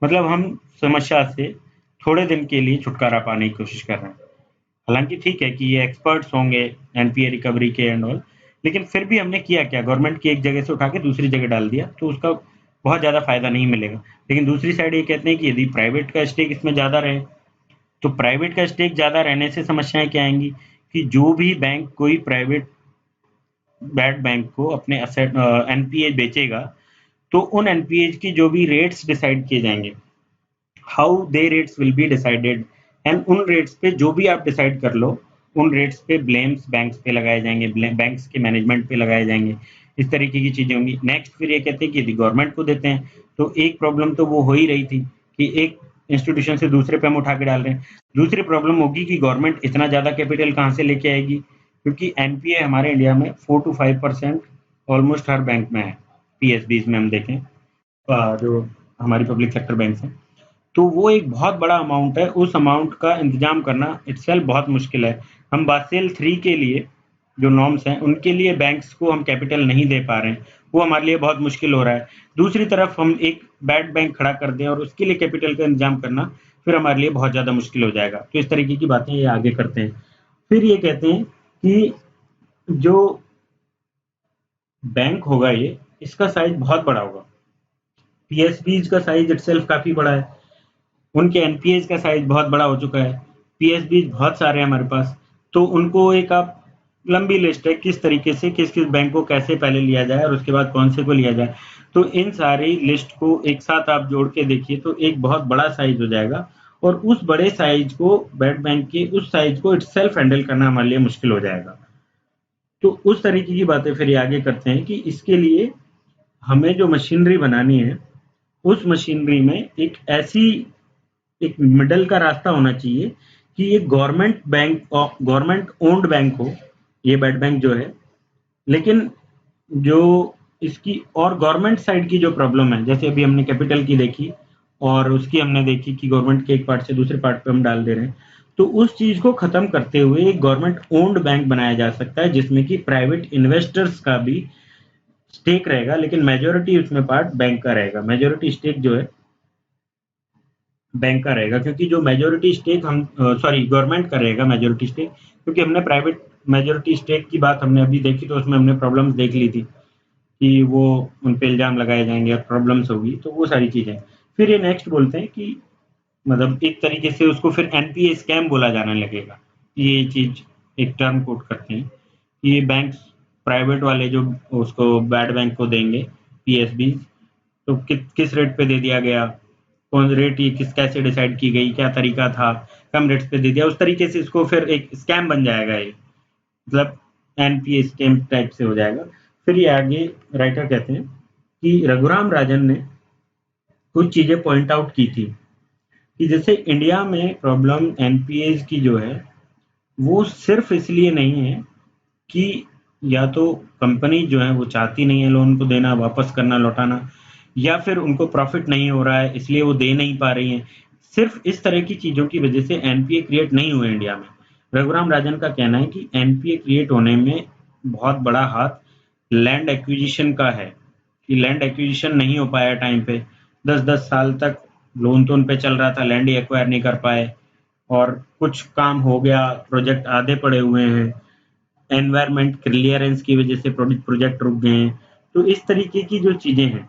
मतलब हम समस्या से थोड़े दिन के लिए छुटकारा पाने की कोशिश कर रहे हैं। हालांकि ठीक है कि ये एक्सपर्ट्स होंगे एनपीए रिकवरी के एंड ऑल, लेकिन फिर भी हमने किया क्या, गवर्नमेंट की एक जगह से उठा के दूसरी जगह डाल दिया, तो उसका बहुत ज़्यादा फायदा नहीं मिलेगा। लेकिन दूसरी साइड ये कहते हैं कि यदि प्राइवेट का स्टेक इसमें ज़्यादा रहे, तो प्राइवेट का स्टेक ज़्यादा रहने से समस्याएं क्या आएंगी कि जो भी बैंक कोई प्राइवेट बैड बैंक को अपने असेट एनपीए बेचेगा, तो उन एनपीए की जो भी रेट्स डिसाइड किए जाएंगे, how they rates will be decided, and उन रेट्स पे जो भी आप डिसाइड कर लो, उन रेट्स पे ब्लेम्स बैंक्स पे लगाए जाएंगे, बैंक्स के मैनेजमेंट पे लगाए जाएंगे। इस तरीके की चीजें होंगी। नेक्स्ट फिर ये कहते हैं कि यदि गवर्नमेंट को देते हैं, तो एक प्रॉब्लम तो वो हो ही रही थी कि एक इंस्टीट्यूशन से दूसरे पे हम उठा के डाल रहे हैं। दूसरी प्रॉब्लम होगी कि गवर्नमेंट इतना ज्यादा कैपिटल कहाँ से लेके आएगी, क्योंकि एनपीए हमारे इंडिया में 4 to 5% ऑलमोस्ट हर बैंक में है। पीएसबीज में हम देखें, जो हमारी पब्लिक सेक्टर बैंक है, तो वो एक बहुत बड़ा अमाउंट है। उस अमाउंट का इंतजाम करना इटसेल्फ बहुत मुश्किल है। हम बासेल 3 के लिए जो नॉर्म्स हैं, उनके लिए बैंक्स को हम कैपिटल नहीं दे पा रहे हैं, वो हमारे लिए बहुत मुश्किल हो रहा है। दूसरी तरफ हम एक बैड बैंक खड़ा कर दें और उसके लिए कैपिटल का इंतजाम करना फिर हमारे लिए बहुत ज़्यादा मुश्किल हो जाएगा। तो इस तरीके की बातें ये आगे करते हैं। फिर ये कहते हैं कि जो बैंक होगा ये, इसका साइज बहुत बड़ा होगा। पीएसबीज का साइज इटसेल्फ काफ़ी बड़ा है, उनके एनपीएस का साइज बहुत बड़ा हो चुका है, पीएसबी बहुत सारे हैं हमारे पास। तो उनको एक आप लंबी लिस्ट है किस तरीके से किस किस बैंक को कैसे पहले लिया जाए और उसके बाद कौन से को लिया जाए। तो इन सारी लिस्ट को एक साथ आप जोड़ के देखिए तो एक बहुत बड़ा साइज हो जाएगा, और उस बड़े साइज को बेड बैंक के उस साइज को इटसेल्फ हैंडल करना हमारे लिए मुश्किल हो जाएगा। तो उस तरीके की बातें फिर ये आगे करते हैं कि इसके लिए हमें जो मशीनरी बनानी है, उस मशीनरी में एक मिडल का रास्ता होना चाहिए कि ये गवर्नमेंट बैंक और गवर्नमेंट ओन्ड बैंक हो, ये बेड बैंक जो है, लेकिन जो इसकी और गवर्नमेंट साइड की जो प्रॉब्लम है, जैसे अभी हमने कैपिटल की देखी और उसकी हमने देखी कि गवर्नमेंट के एक पार्ट से दूसरे पार्ट पे हम डाल दे रहे हैं, तो उस चीज को खत्म करते हुए एक गवर्नमेंट ओन्ड बैंक बनाया जा सकता है जिसमें कि प्राइवेट इन्वेस्टर्स का भी स्टेक रहेगा, लेकिन मेजोरिटी उसमें पार्ट बैंक का रहेगा। मेजोरिटी स्टेक जो है बैंक का रहेगा, क्योंकि जो मेजोरिटी स्टेक हम सॉरी गवर्नमेंट का रहेगा मेजोरिटी स्टेक, क्योंकि हमने प्राइवेट मेजोरिटी स्टेक की बात हमने अभी देखी तो उसमें हमने प्रॉब्लम्स देख ली थी कि वो उन पे इल्जाम लगाए जाएंगे और प्रॉब्लम्स होगी, तो वो सारी चीजें। फिर ये नेक्स्ट बोलते हैं कि मतलब एक तरीके से उसको फिर एनपीए स्कैम बोला जाने लगेगा। ये चीज एक टर्म कोट करते हैं कि ये बैंक प्राइवेट वाले जो उसको बैड बैंक को देंगे पीएसबी, तो किस रेट पे दे दिया गया, कौन रेट ये किस कैसे डिसाइड की गई, क्या तरीका था, कम रेट्स पे दे दिया, उस तरीके से इसको फिर एक स्कैम बन जाएगा ये, मतलब एनपीए स्कैम टाइप से हो जाएगा। फिर ये आगे राइटर कहते हैं कि रघुराम राजन ने कुछ चीजें पॉइंट आउट की थी कि जैसे इंडिया में प्रॉब्लम एनपीए की जो है, वो सिर्फ इसलिए नहीं है कि या तो कंपनी जो है वो चाहती नहीं है लोन को देना, वापस करना, लौटाना, या फिर उनको प्रॉफिट नहीं हो रहा है इसलिए वो दे नहीं पा रही हैं। सिर्फ इस तरह की चीजों की वजह से एनपीए क्रिएट नहीं हुए इंडिया में। रघुराम राजन का कहना है कि एनपीए क्रिएट होने में बहुत बड़ा हाथ लैंड एक्विजिशन का है, कि लैंड एक्विजिशन नहीं हो पाया टाइम पे, 10-10 साल तक लोन तो उन पे चल रहा था, लैंड ही एक्वायर नहीं कर पाए, और कुछ काम हो गया, प्रोजेक्ट आधे पड़े हुए हैं, एनवायरमेंट क्लियरेंस की वजह से प्रोजेक्ट रुक गए हैं। तो इस तरीके की जो चीजें हैं,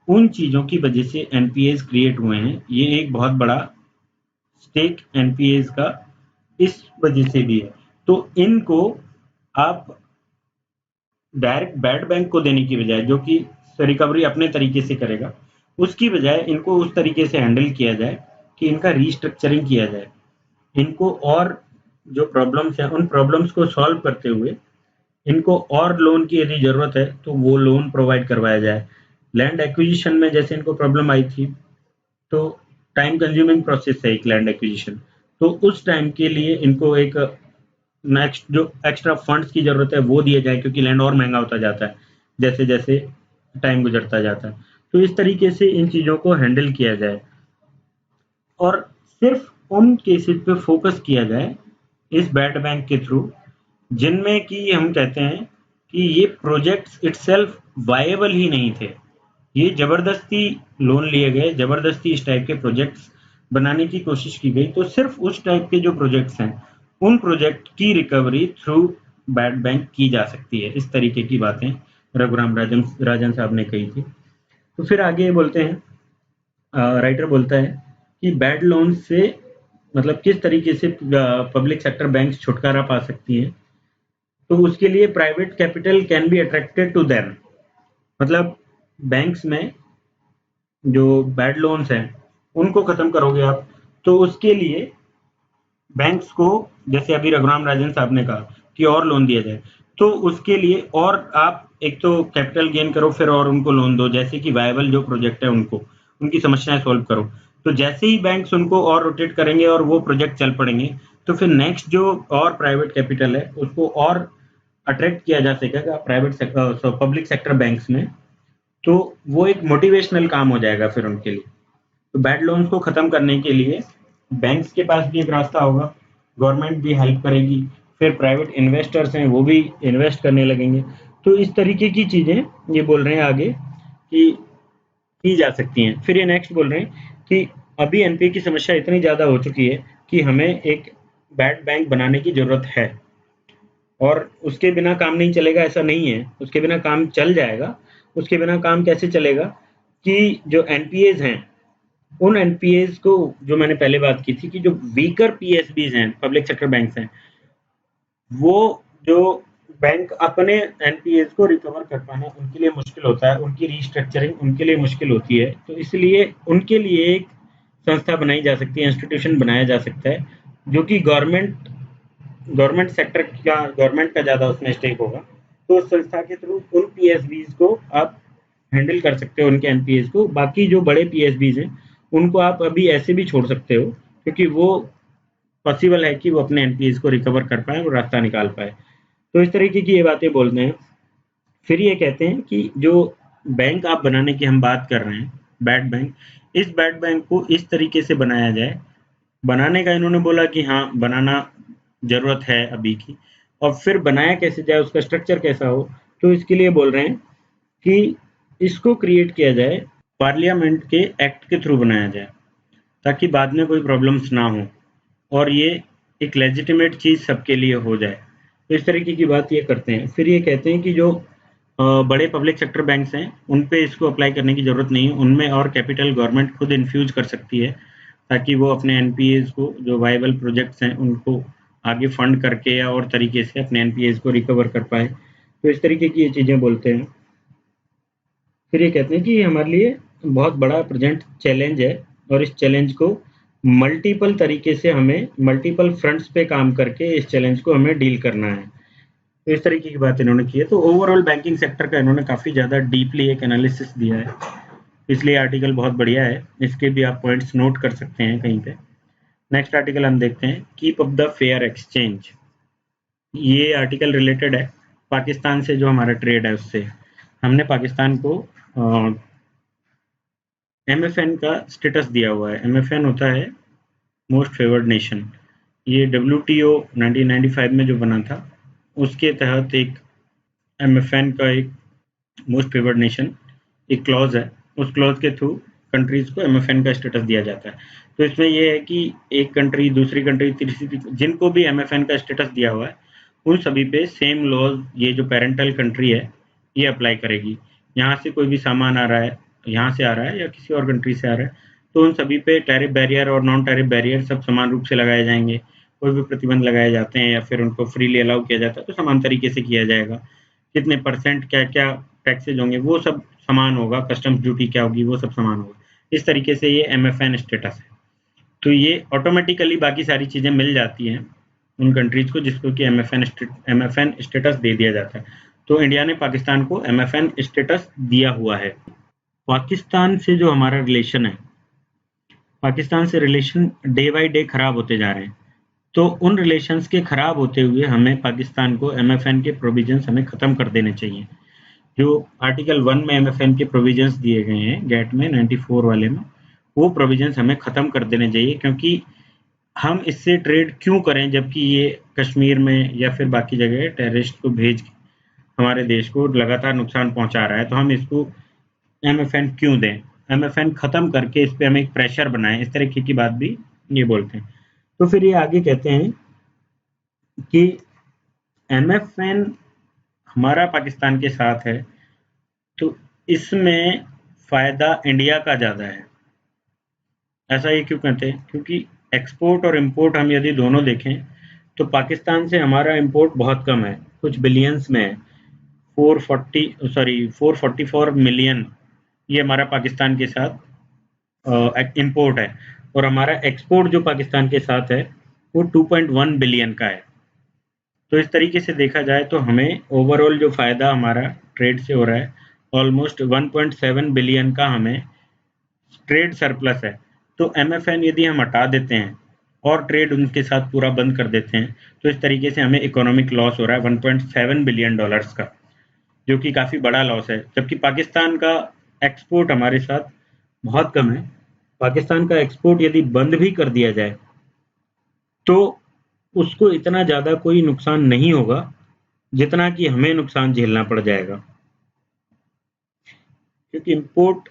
उन चीजों की वजह से एनपीएस क्रिएट हुए हैं। ये एक बहुत बड़ा स्टेक एनपीएस का इस वजह से भी है। तो इनको आप डायरेक्ट बैड बैंक को देने की बजाय, जो कि रिकवरी अपने तरीके से करेगा, उसकी बजाय इनको उस तरीके से हैंडल किया जाए कि इनका रीस्ट्रक्चरिंग किया जाए, इनको और जो प्रॉब्लम्स हैं उन प्रॉब्लम्स को सॉल्व करते हुए इनको और लोन की यदि जरूरत है तो वो लोन प्रोवाइड करवाया जाए। लैंड एक्विजिशन में जैसे इनको प्रॉब्लम आई थी, तो टाइम कंज्यूमिंग प्रोसेस है एक लैंड एक्विजिशन, तो उस टाइम के लिए इनको एक नेक्स्ट जो एक्स्ट्रा फंड्स की जरूरत है वो दिया जाए, क्योंकि लैंड और महंगा होता जाता है जैसे जैसे टाइम गुजरता जाता है। तो इस तरीके से इन चीजों को हैंडल किया जाए और सिर्फ उन केसेस पे फोकस किया जाए इस बैड बैंक के थ्रू जिनमें कि हम कहते हैं कि ये प्रोजेक्ट्स इटसेल्फ वायबल ही नहीं थे, ये जबरदस्ती लोन लिए गए, जबरदस्ती इस टाइप के प्रोजेक्ट्स बनाने की कोशिश की गई। तो सिर्फ उस टाइप के जो प्रोजेक्ट्स हैं उन प्रोजेक्ट की रिकवरी थ्रू बैड बैंक की जा सकती है। इस तरीके की बातें रघुराम राजन साहब ने कही थी। तो फिर आगे बोलते हैं, राइटर बोलता है कि बैड लोन से मतलब किस तरीके से पब्लिक सेक्टर बैंक्स छुटकारा पा सकती हैं। तो उसके लिए private capital can be attracted to them, मतलब बैंक्स में जो बैड लोन्स हैं उनको खत्म करोगे आप, तो उसके लिए बैंक्स को, जैसे अभी रघुराम राजन साहब ने कहा कि और लोन दिया जाए, तो उसके लिए और आप एक तो कैपिटल गेन करो, फिर और उनको लोन दो, जैसे कि वायबल जो प्रोजेक्ट है उनको उनकी समस्याएं सॉल्व करो। तो जैसे ही बैंक्स उनको और रोटेट करेंगे और वो प्रोजेक्ट चल पड़ेंगे, तो फिर नेक्स्ट जो और प्राइवेट कैपिटल है उसको और अट्रैक्ट किया जा सकेगा private sector public sector banks में। तो वो एक मोटिवेशनल काम हो जाएगा फिर उनके लिए। तो बैड लोन्स को खत्म करने के लिए बैंक्स के पास भी एक रास्ता होगा, गवर्नमेंट भी हेल्प करेगी, फिर प्राइवेट इन्वेस्टर्स हैं वो भी इन्वेस्ट करने लगेंगे। तो इस तरीके की चीजें ये बोल रहे हैं आगे कि की जा सकती हैं। फिर ये नेक्स्ट बोल रहे हैं कि अभी एनपीए की समस्या इतनी ज्यादा हो चुकी है कि हमें एक बैड बैंक बनाने की जरूरत है, और उसके बिना काम नहीं चलेगा ऐसा नहीं है, उसके बिना काम चल जाएगा। उसके बिना काम कैसे चलेगा कि जो एनपीएज हैं, उन एनपीएज को, जो मैंने पहले बात की थी कि जो वीकर पीएसबीज हैं, पब्लिक सेक्टर बैंक्स हैं, वो जो बैंक अपने एनपीएज को रिकवर कर पाना उनके लिए मुश्किल होता है, उनकी रीस्ट्रक्चरिंग उनके लिए मुश्किल होती है। तो इसलिए उनके लिए एक संस्था बनाई जा सकती है, इंस्टीट्यूशन बनाया जा सकता है, जो कि गवर्नमेंट सेक्टर का, गवर्नमेंट का ज़्यादा उसमें स्टेक होगा। तो उस संस्था के थ्रू उन पीएसबीज को आप हैंडल कर सकते हो, उनके एनपीएस को। बाकी जो बड़े पीएसबीज हैं उनको आप अभी ऐसे भी छोड़ सकते हो, क्योंकि वो पॉसिबल है कि वो अपने एनपीएस को रिकवर कर पाए और रास्ता निकाल पाए। तो इस तरीके की ये बातें बोलते हैं। फिर ये कहते हैं कि जो बैंक आप बनाने की हम बात कर रहे हैं, बैड बैंक, इस बैड बैंक को इस तरीके से बनाया जाए। बनाने का इन्होंने बोला कि हाँ बनाना जरूरत है अभी की, और फिर बनाया कैसे जाए, उसका स्ट्रक्चर कैसा हो। तो इसके लिए बोल रहे हैं कि इसको क्रिएट किया जाए, पार्लियामेंट के एक्ट के थ्रू बनाया जाए, ताकि बाद में कोई प्रॉब्लम्स ना हो और ये एक लेजिटिमेट चीज़ सबके लिए हो जाए। तो इस तरीके की बात ये करते हैं। फिर ये कहते हैं कि जो बड़े पब्लिक सेक्टर बैंक्स हैं उन पे इसको अप्लाई करने की ज़रूरत नहीं है, उनमें और कैपिटल गवर्नमेंट खुद इन्फ्यूज कर सकती है, ताकि वो अपने एनपीएज को, जो वायबल प्रोजेक्ट्स हैं उनको आगे फंड करके या और तरीके से अपने एनपीएज को रिकवर कर पाए। तो इस तरीके की ये चीज़ें बोलते हैं। फिर ये कहते हैं कि ये हमारे लिए बहुत बड़ा प्रेजेंट चैलेंज है, और इस चैलेंज को मल्टीपल तरीके से, हमें मल्टीपल फ्रंट्स पे काम करके इस चैलेंज को हमें डील करना है। तो इस तरीके की बात इन्होंने की है। तो ओवरऑल बैंकिंग सेक्टर का इन्होंने काफ़ी ज़्यादा डीपली एक एनालिसिस दिया है, इसलिए आर्टिकल बहुत बढ़िया है। इसके भी आप पॉइंट्स नोट कर सकते हैं कहीं पे। नेक्स्ट आर्टिकल हम देखते हैं, keep up the fair exchange. ये आर्टिकल रिलेटेड है पाकिस्तान से, जो हमारा ट्रेड है उससे। हमने पाकिस्तान को एमएफएन का स्टेटस दिया हुआ है। एमएफएन होता है मोस्ट फेवर्ड नेशन। ये डब्ल्यूटीओ 1995 में जो बना था उसके तहत एक एमएफएन का एक मोस्ट फेवर्ड नेशन एक क्लॉज है। उस क्लॉज के थ्रू कंट्रीज को एमएफएन का स्टेटस दिया जाता है। तो इसमें यह है कि एक कंट्री, दूसरी कंट्री, तीसरी, जिनको भी एमएफएन का स्टेटस दिया हुआ है उन सभी पे सेम लॉज, ये जो पेरेंटल कंट्री है ये अप्लाई करेगी। यहाँ से कोई भी सामान आ रहा है, यहाँ से आ रहा है या किसी और कंट्री से आ रहा है, तो उन सभी पे टैरिफ बैरियर और नॉन टैरिफ बैरियर सब समान रूप से लगाए जाएंगे। कोई भी प्रतिबंध लगाए जाते हैं या फिर उनको फ्रीली अलाउ किया जाता है तो समान तरीके से किया जाएगा। कितने परसेंट क्या क्या टैक्सेज होंगे वो सब समान होगा, कस्टम्स ड्यूटी क्या होगी वो सब समान होगा। इस तरीके से ये एमएफएन स्टेटस है। तो ये ऑटोमेटिकली बाकी सारी चीज़ें मिल जाती हैं उन कंट्रीज को जिसको कि एमएफएन स्टेटस दे दिया जाता है। तो इंडिया ने पाकिस्तान को एमएफएन स्टेटस दिया हुआ है। पाकिस्तान से जो हमारा रिलेशन है, पाकिस्तान से रिलेशन डे बाय डे खराब होते जा रहे हैं। तो उन रिलेशंस के खराब होते हुए हमें पाकिस्तान को एमएफएन के प्रोविजंस हमें ख़त्म कर देने चाहिए। जो आर्टिकल 1 में एमएफएन के प्रोविजंस दिए गए हैं गेट में 94 वाले में, वो प्रोविजंस हमें ख़त्म कर देने चाहिए। क्योंकि हम इससे ट्रेड क्यों करें जबकि ये कश्मीर में या फिर बाकी जगह टेररिस्ट को भेज के हमारे देश को लगातार नुकसान पहुंचा रहा है, तो हम इसको एमएफएन क्यों दें। एमएफएन ख़त्म करके इस पर हम एक प्रेशर बनाएं, इस तरीके की बात भी ये बोलते हैं। तो फिर ये आगे कहते हैं कि MFN हमारा पाकिस्तान के साथ है, तो इसमें फ़ायदा इंडिया का ज़्यादा है। ऐसा ये क्यों कहते हैं? क्योंकि एक्सपोर्ट और इम्पोर्ट हम यदि दोनों देखें, तो पाकिस्तान से हमारा इम्पोर्ट बहुत कम है, कुछ बिलियंस में है। 444 मिलियन ये हमारा पाकिस्तान के साथ इम्पोर्ट है, और हमारा एक्सपोर्ट जो पाकिस्तान के साथ है वो 2.1 बिलियन का है। तो इस तरीके से देखा जाए तो हमें ओवरऑल जो फ़ायदा हमारा ट्रेड से हो रहा है, ऑलमोस्ट 1.7 बिलियन का हमें ट्रेड सरप्लस है। तो MFN यदि हम हटा देते हैं और ट्रेड उनके साथ पूरा बंद कर देते हैं, तो इस तरीके से हमें इकोनॉमिक लॉस हो रहा है 1.7 बिलियन डॉलर्स का, जो कि काफ़ी बड़ा लॉस है। जबकि पाकिस्तान का एक्सपोर्ट हमारे साथ बहुत कम है। पाकिस्तान का एक्सपोर्ट यदि बंद भी कर दिया जाए तो उसको इतना ज़्यादा कोई नुकसान नहीं होगा जितना कि हमें नुकसान झेलना पड़ जाएगा, क्योंकि इंपोर्ट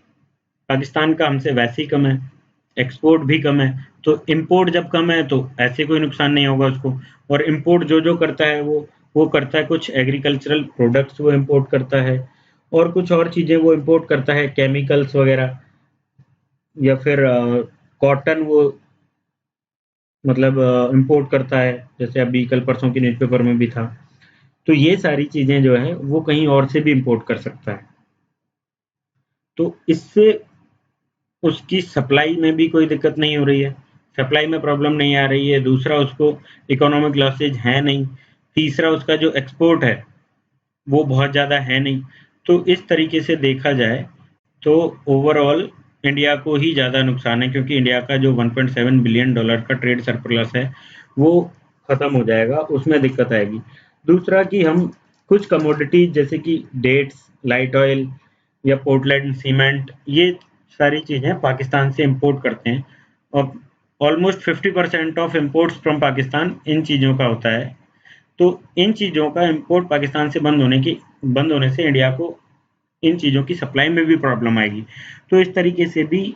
पाकिस्तान का हमसे वैसे ही कम है, एक्सपोर्ट भी कम है। तो इंपोर्ट जब कम है तो ऐसे कोई नुकसान नहीं होगा उसको। और इंपोर्ट जो जो करता है वो करता है कुछ एग्रीकल्चरल प्रोडक्ट्स वो इंपोर्ट करता है, और कुछ और चीज़ें वो इंपोर्ट करता है, केमिकल्स वगैरह, या फिर कॉटन वो मतलब इंपोर्ट करता है, जैसे अभी कल परसों की न्यूज़पेपर में भी था। तो ये सारी चीज़ें जो है वो कहीं और से भी इंपोर्ट कर सकता है। तो इससे उसकी सप्लाई में भी कोई दिक्कत नहीं हो रही है, सप्लाई में प्रॉब्लम नहीं आ रही है। दूसरा, उसको इकोनॉमिक लॉसेज है नहीं। तीसरा, उसका जो एक्सपोर्ट है वो बहुत ज़्यादा है नहीं। तो इस तरीके से देखा जाए तो ओवरऑल इंडिया को ही ज़्यादा नुकसान है, क्योंकि इंडिया का जो 1.7 बिलियन डॉलर का ट्रेड सरप्लस है वो ख़त्म हो जाएगा, उसमें दिक्कत आएगी। दूसरा कि हम कुछ कमोडिटीज जैसे कि डेट्स, लाइट ऑयल या पोर्टलैंड सीमेंट, ये सारी चीज़ें पाकिस्तान से इंपोर्ट करते हैं, और almost 50% of imports from Pakistan इन चीज़ों का होता है। तो इन चीज़ों का इम्पोर्ट पाकिस्तान से बंद होने से इंडिया को इन चीज़ों की सप्लाई में भी प्रॉब्लम आएगी। तो इस तरीके से भी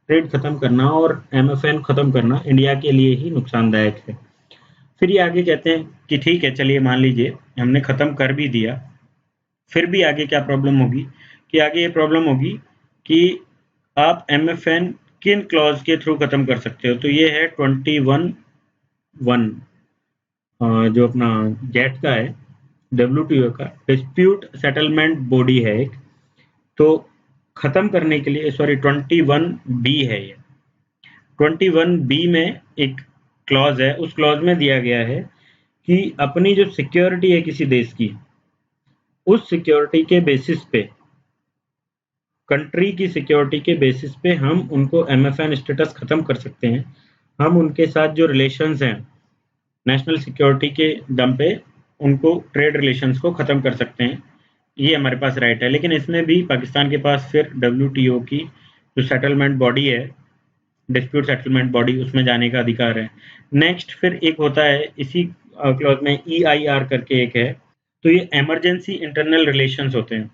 ट्रेड खत्म करना और MFN खत्म करना इंडिया के लिए ही नुकसानदायक है। फिर ये आगे कहते हैं कि ठीक है, चलिए मान लीजिए हमने खत्म कर भी दिया, फिर भी आगे क्या प्रॉब्लम होगी? कि आगे ये प्रॉब्लम होगी कि आप MFN किन क्लॉज के थ्रू खत्म कर सकते हो। तो ये है 21(1) जो अपना जेट का है, WTO का डिस्प्यूट सेटलमेंट बॉडी है एक। तो खत्म करने के लिए, सॉरी, 21B है ये। 21B में एक क्लॉज है, उस क्लॉज में दिया गया है कि अपनी जो सिक्योरिटी है किसी देश की, उस सिक्योरिटी के बेसिस पे, कंट्री की सिक्योरिटी के बेसिस पे हम उनको MFN स्टेटस खत्म कर सकते हैं। हम उनके साथ जो रिलेशंस हैं नेशनल सिक्योरिटी के दम पे, उनको ट्रेड रिलेशंस को खत्म कर सकते हैं। ये हमारे पास राइट है। लेकिन इसमें भी पाकिस्तान के पास फिर WTO की जो सेटलमेंट बॉडी है, डिस्प्यूट सेटलमेंट बॉडी, उसमें जाने का अधिकार है। नेक्स्ट फिर एक होता है इसी क्लॉज में, EIR करके एक है। तो ये इमरजेंसी इंटरनल रिलेशंस होते हैं।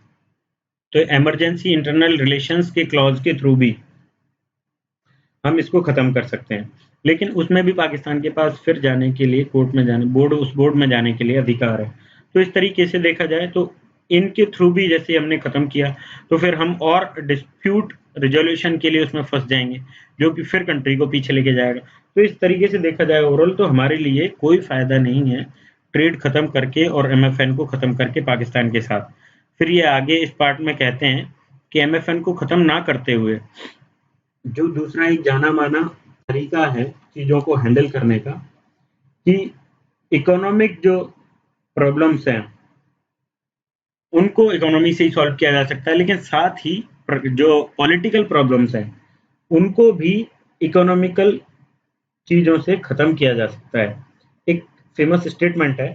तो इमरजेंसी इंटरनल रिलेशंस के क्लॉज के थ्रू भी हम इसको खत्म कर सकते हैं। लेकिन उसमें भी पाकिस्तान के पास फिर जाने के लिए कोर्ट में जाने, उस बोर्ड में जाने के लिए अधिकार है। तो इस तरीके से देखा जाए तो इनके थ्रू भी जैसे हमने खत्म किया, तो फिर हम और डिस्प्यूट रिजोल्यूशन के लिए उसमें फंस जाएंगे, जो कि फिर कंट्री को पीछे लेके जाएगा। तो इस तरीके से देखा जाए ओवरऑल तो हमारे लिए कोई फायदा नहीं है ट्रेड खत्म करके और MFN को खत्म करके पाकिस्तान के साथ। फिर ये आगे इस पार्ट में कहते हैं कि MFN को खत्म ना करते हुए जो दूसरा एक जाना माना तरीका है चीज़ों को हैंडल करने का, कि इकोनॉमिक जो प्रॉब्लम्स हैं उनको इकोनॉमी से ही सॉल्व किया जा सकता है, लेकिन साथ ही जो पॉलिटिकल प्रॉब्लम्स हैं उनको भी इकोनॉमिकल चीज़ों से ख़त्म किया जा सकता है। एक फेमस स्टेटमेंट है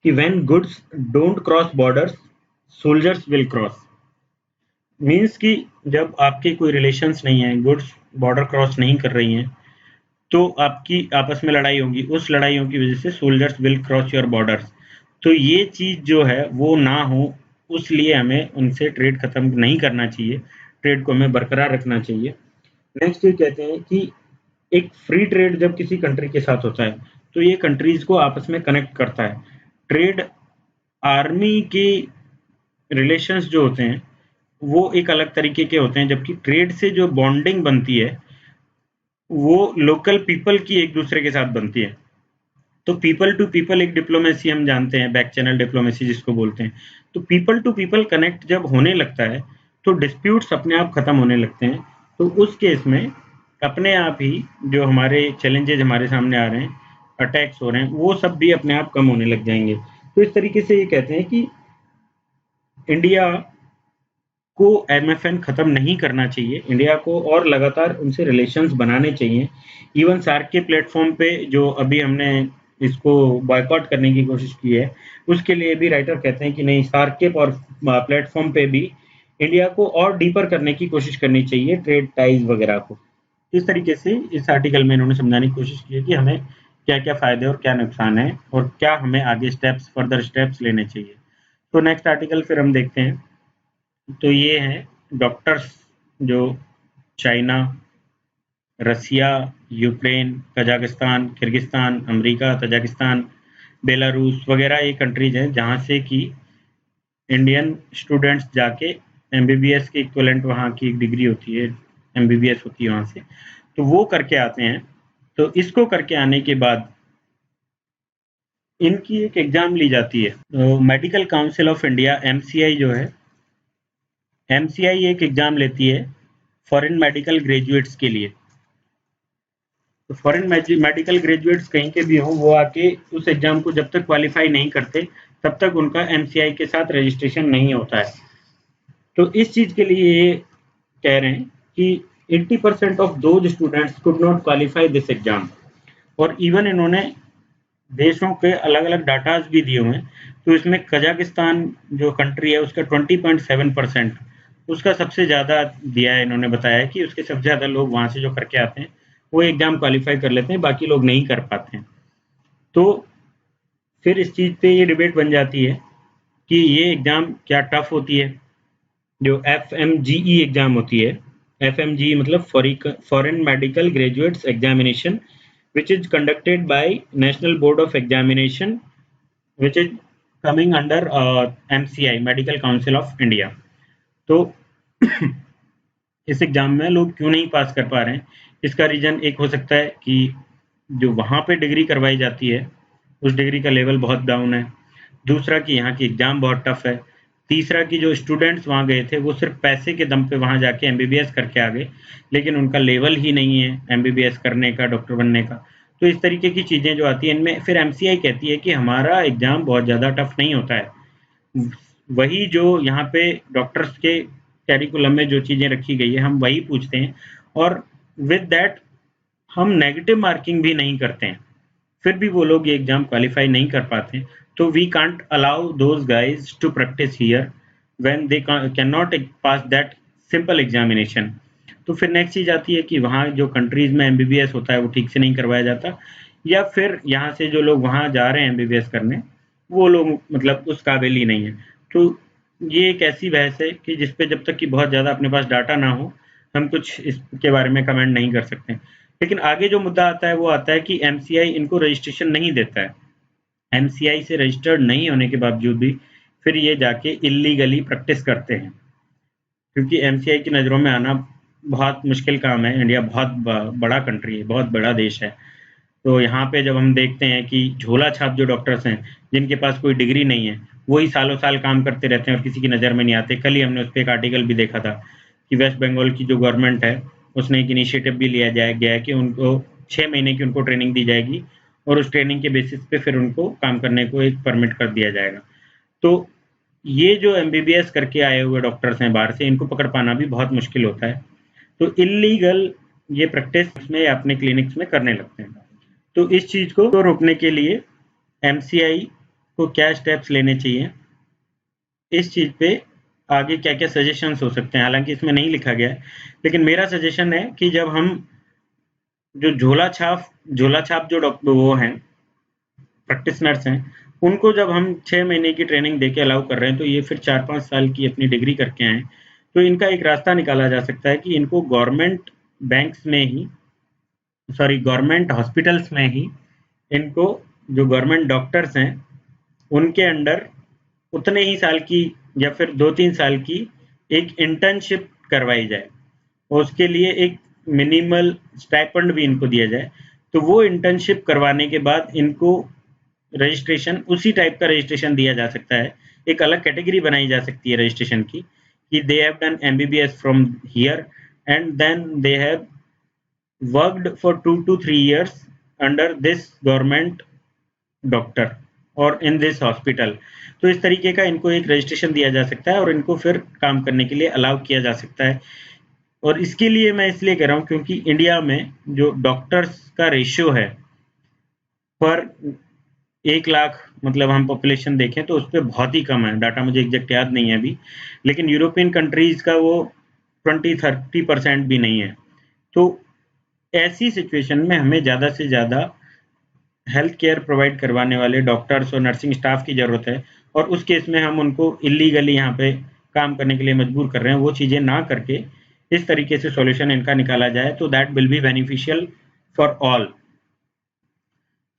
कि when goods don't cross borders, soldiers will cross. Means कि जब आपके कोई रिलेशंस नहीं है, गुड्स बॉर्डर क्रॉस नहीं कर रही हैं, तो आपकी आपस में लड़ाई होगी, उस लड़ाइयों की वजह से soldiers will cross your borders. तो ये चीज़ जो है वो ना हो, उसलिए हमें उनसे ट्रेड खत्म नहीं करना चाहिए, ट्रेड को हमें बरकरार रखना चाहिए। नेक्स्ट ये कहते हैं कि एक फ्री ट्रेड जब किसी कंट्री के साथ होता है तो ये कंट्रीज को आपस में कनेक्ट करता है। ट्रेड आर्मी की रिलेशंस जो होते हैं वो एक अलग तरीके के होते हैं, जबकि ट्रेड से जो बॉन्डिंग बनती है वो लोकल पीपल की एक दूसरे के साथ बनती है। तो पीपल टू पीपल एक डिप्लोमेसी हम जानते हैं, बैक चैनल डिप्लोमेसी जिसको बोलते हैं। तो पीपल टू पीपल कनेक्ट जब होने लगता है तो डिस्प्यूट्स अपने आप खत्म होने लगते हैं। तो उस केस में अपने आप ही जो हमारे चैलेंजेस हमारे सामने आ रहे हैं, अटैक्स हो रहे हैं, वो सब भी अपने आप कम होने लग जाएंगे। तो इस तरीके से ये कहते हैं कि इंडिया को एमएफएन खत्म नहीं करना चाहिए, इंडिया को और लगातार उनसे रिलेशंस बनाने चाहिए। इवन सार्क के प्लेटफॉर्म पे जो अभी हमने इसको बॉयकॉट करने की कोशिश की है, उसके लिए भी राइटर कहते हैं कि नहीं, सार्क के प्लेटफॉर्म पे भी इंडिया को और डीपर करने की कोशिश करनी चाहिए, ट्रेड टाइज वगैरह को। इस तरीके से इस आर्टिकल में इन्होंने समझाने की कोशिश की है कि हमें क्या क्या फायदे और क्या नुकसान है और क्या हमें आगे फर्दर स्टेप्स लेने चाहिए। तो नेक्स्ट आर्टिकल फिर हम देखते हैं। तो ये हैं डॉक्टर्स जो China, Russia, Ukraine, Kazakhstan, Kyrgyzstan, America, Tajikistan, Belarus वगैरह ये कंट्रीज हैं जहाँ से कि इंडियन स्टूडेंट्स जाके एमबीबीएस के इक्विवेलेंट वहाँ की एक डिग्री होती है, एमबीबीएस होती है वहाँ से, तो वो करके आते हैं। तो इसको करके आने के बाद इनकी एक एग्जाम ली जाती है। तो medical council of India MCI जो है, एमसीआई एक एग्जाम लेती है फॉरेन मेडिकल ग्रेजुएट्स के लिए। तो फॉरेन मेडिकल ग्रेजुएट्स कहीं के भी हों, वो आके उस एग्जाम को जब तक क्वालिफाई नहीं करते तब तक उनका एमसीआई के साथ रजिस्ट्रेशन नहीं होता है। तो इस चीज के लिए ये कह रहे हैं कि 80% of those students could not qualify this exam. और इवन इन्होंने देशों के अलग अलग डाटाज भी दिए हुए हैं। तो इसमें कजाकिस्तान जो कंट्री है उसका 20.7%, उसका सबसे ज़्यादा दिया है। इन्होंने बताया कि उसके सबसे ज़्यादा लोग वहाँ से जो करके आते हैं वो एग्जाम क्वालिफाई कर लेते हैं, बाकी लोग नहीं कर पाते हैं। तो फिर इस चीज़ पे ये डिबेट बन जाती है कि ये एग्ज़ाम क्या टफ होती है। जो एफएमजीई एग्ज़ाम होती है, एफएमजीई मतलब foreign medical graduates examination which is conducted by National Board of Examination, which is coming under MCI, Medical Council of India। तो इस एग्जाम में लोग क्यों नहीं पास कर पा रहे हैं, इसका रीजन एक हो सकता है कि जो वहाँ पे डिग्री करवाई जाती है उस डिग्री का लेवल बहुत डाउन है। दूसरा कि यहाँ की एग्जाम बहुत टफ है। तीसरा कि जो स्टूडेंट्स वहाँ गए थे वो सिर्फ पैसे के दम पे वहाँ जाके एमबीबीएस करके आ गए, लेकिन उनका लेवल ही नहीं है एमबीबीएस करने का, डॉक्टर बनने का। तो इस तरीके की चीज़ें जो आती हैं इनमें, फिर एमसीआई कहती है कि हमारा एग्ज़ाम बहुत ज़्यादा टफ नहीं होता है। वही जो यहाँ पे डॉक्टर्स के कैरिकुलम में जो चीज़ें रखी गई है हम वही पूछते हैं, और विद दैट हम नेगेटिव मार्किंग भी नहीं करते हैं, फिर भी वो लोग ये एग्जाम क्वालिफाई नहीं कर पाते। तो we can't allow those guys to practice here when they can not pass that simple examination. तो फिर नेक्स्ट चीज आती है कि वहाँ जो कंट्रीज में एमबीबीएस होता है वो ठीक से नहीं करवाया जाता, या फिर यहाँ से जो लोग वहाँ जा रहे हैं एमबीबीएस करने वो लोग मतलब उस काबिल ही नहीं है। तो ये एक ऐसी बहस है कि जिसपे जब तक कि बहुत ज़्यादा अपने पास डाटा ना हो हम कुछ इसके बारे में कमेंट नहीं कर सकते। लेकिन आगे जो मुद्दा आता है वो आता है कि एमसीआई इनको रजिस्ट्रेशन नहीं देता है। एमसीआई से रजिस्टर्ड नहीं होने के बावजूद भी फिर ये जाके इल्लीगली प्रैक्टिस करते हैं, क्योंकि एमसीआई की नज़रों में आना बहुत मुश्किल काम है। इंडिया बहुत बड़ा कंट्री है, बहुत बड़ा देश है। तो यहाँ पे जब हम देखते हैं कि झोला छाप जो डॉक्टर्स हैं जिनके पास कोई डिग्री नहीं है वही सालों साल काम करते रहते हैं और किसी की नज़र में नहीं आते। कल ही हमने उस पर एक आर्टिकल भी देखा था कि वेस्ट बंगाल की जो गवर्नमेंट है उसने एक इनिशिएटिव भी लिया गया है कि उनको 6 महीने की उनको ट्रेनिंग दी जाएगी और उस ट्रेनिंग के बेसिस पे फिर उनको काम करने को एक परमिट कर दिया जाएगा। तो ये जो एमबीबीएस करके आए हुए डॉक्टर्स हैं बाहर से, इनको पकड़ पाना भी बहुत मुश्किल होता है। तो इलीगल ये प्रैक्टिस में अपने क्लिनिक्स में करने लगते हैं। तो इस चीज़ को रोकने के लिए एमसीआई को क्या स्टेप्स लेने चाहिए, इस चीज़ पे आगे क्या-क्या सजेशंस हो सकते हैं, हालांकि इसमें नहीं लिखा गया है, लेकिन मेरा सजेशन है कि जब हम जो झोला छाप जो डॉक्टर वो हैं प्रैक्टिस नर्स हैं, उनको जब हम 6 महीने की ट्रेनिंग देके अलाउ कर रहे हैं तो ये फिर 4-5 साल की अपनी डिग्री करके आए। तो इनका एक रास्ता निकाला जा सकता है कि इनको गवर्नमेंट बैंक्स में ही, सॉरी गवर्नमेंट हॉस्पिटल्स में ही इनको जो गवर्नमेंट डॉक्टर्स हैं उनके अंडर उतने ही साल की या फिर 2-3 साल की एक इंटर्नशिप करवाई जाए और उसके लिए एक मिनिमल स्टाइपेंड भी इनको दिया जाए। तो वो इंटर्नशिप करवाने के बाद इनको रजिस्ट्रेशन उसी टाइप का रजिस्ट्रेशन दिया जा सकता है। एक अलग कैटेगरी बनाई जा सकती है रजिस्ट्रेशन की कि they have done MBBS from here and then they have worked for 2 to 3 years under this government doctor और इन दिस हॉस्पिटल। तो इस तरीके का इनको एक रजिस्ट्रेशन दिया जा सकता है और इनको फिर काम करने के लिए अलाउ किया जा सकता है। और इसके लिए मैं इसलिए कह रहा हूँ क्योंकि इंडिया में जो डॉक्टर्स का रेशियो है पर 1 लाख, मतलब हम पॉपुलेशन देखें तो उस पर बहुत ही कम है। डाटा मुझे एग्जैक्ट याद नहीं है अभी, लेकिन यूरोपियन कंट्रीज का वो 20-30% भी नहीं है। तो ऐसी सिचुएशन में हमें ज़्यादा से ज़्यादा हेल्थ केयर प्रोवाइड करवाने वाले डॉक्टर्स और नर्सिंग स्टाफ की ज़रूरत है। और उस केस में हम उनको इलीगली यहाँ पे काम करने के लिए मजबूर कर रहे हैं। वो चीज़ें ना करके इस तरीके से सॉल्यूशन इनका निकाला जाए तो that will be beneficial for all.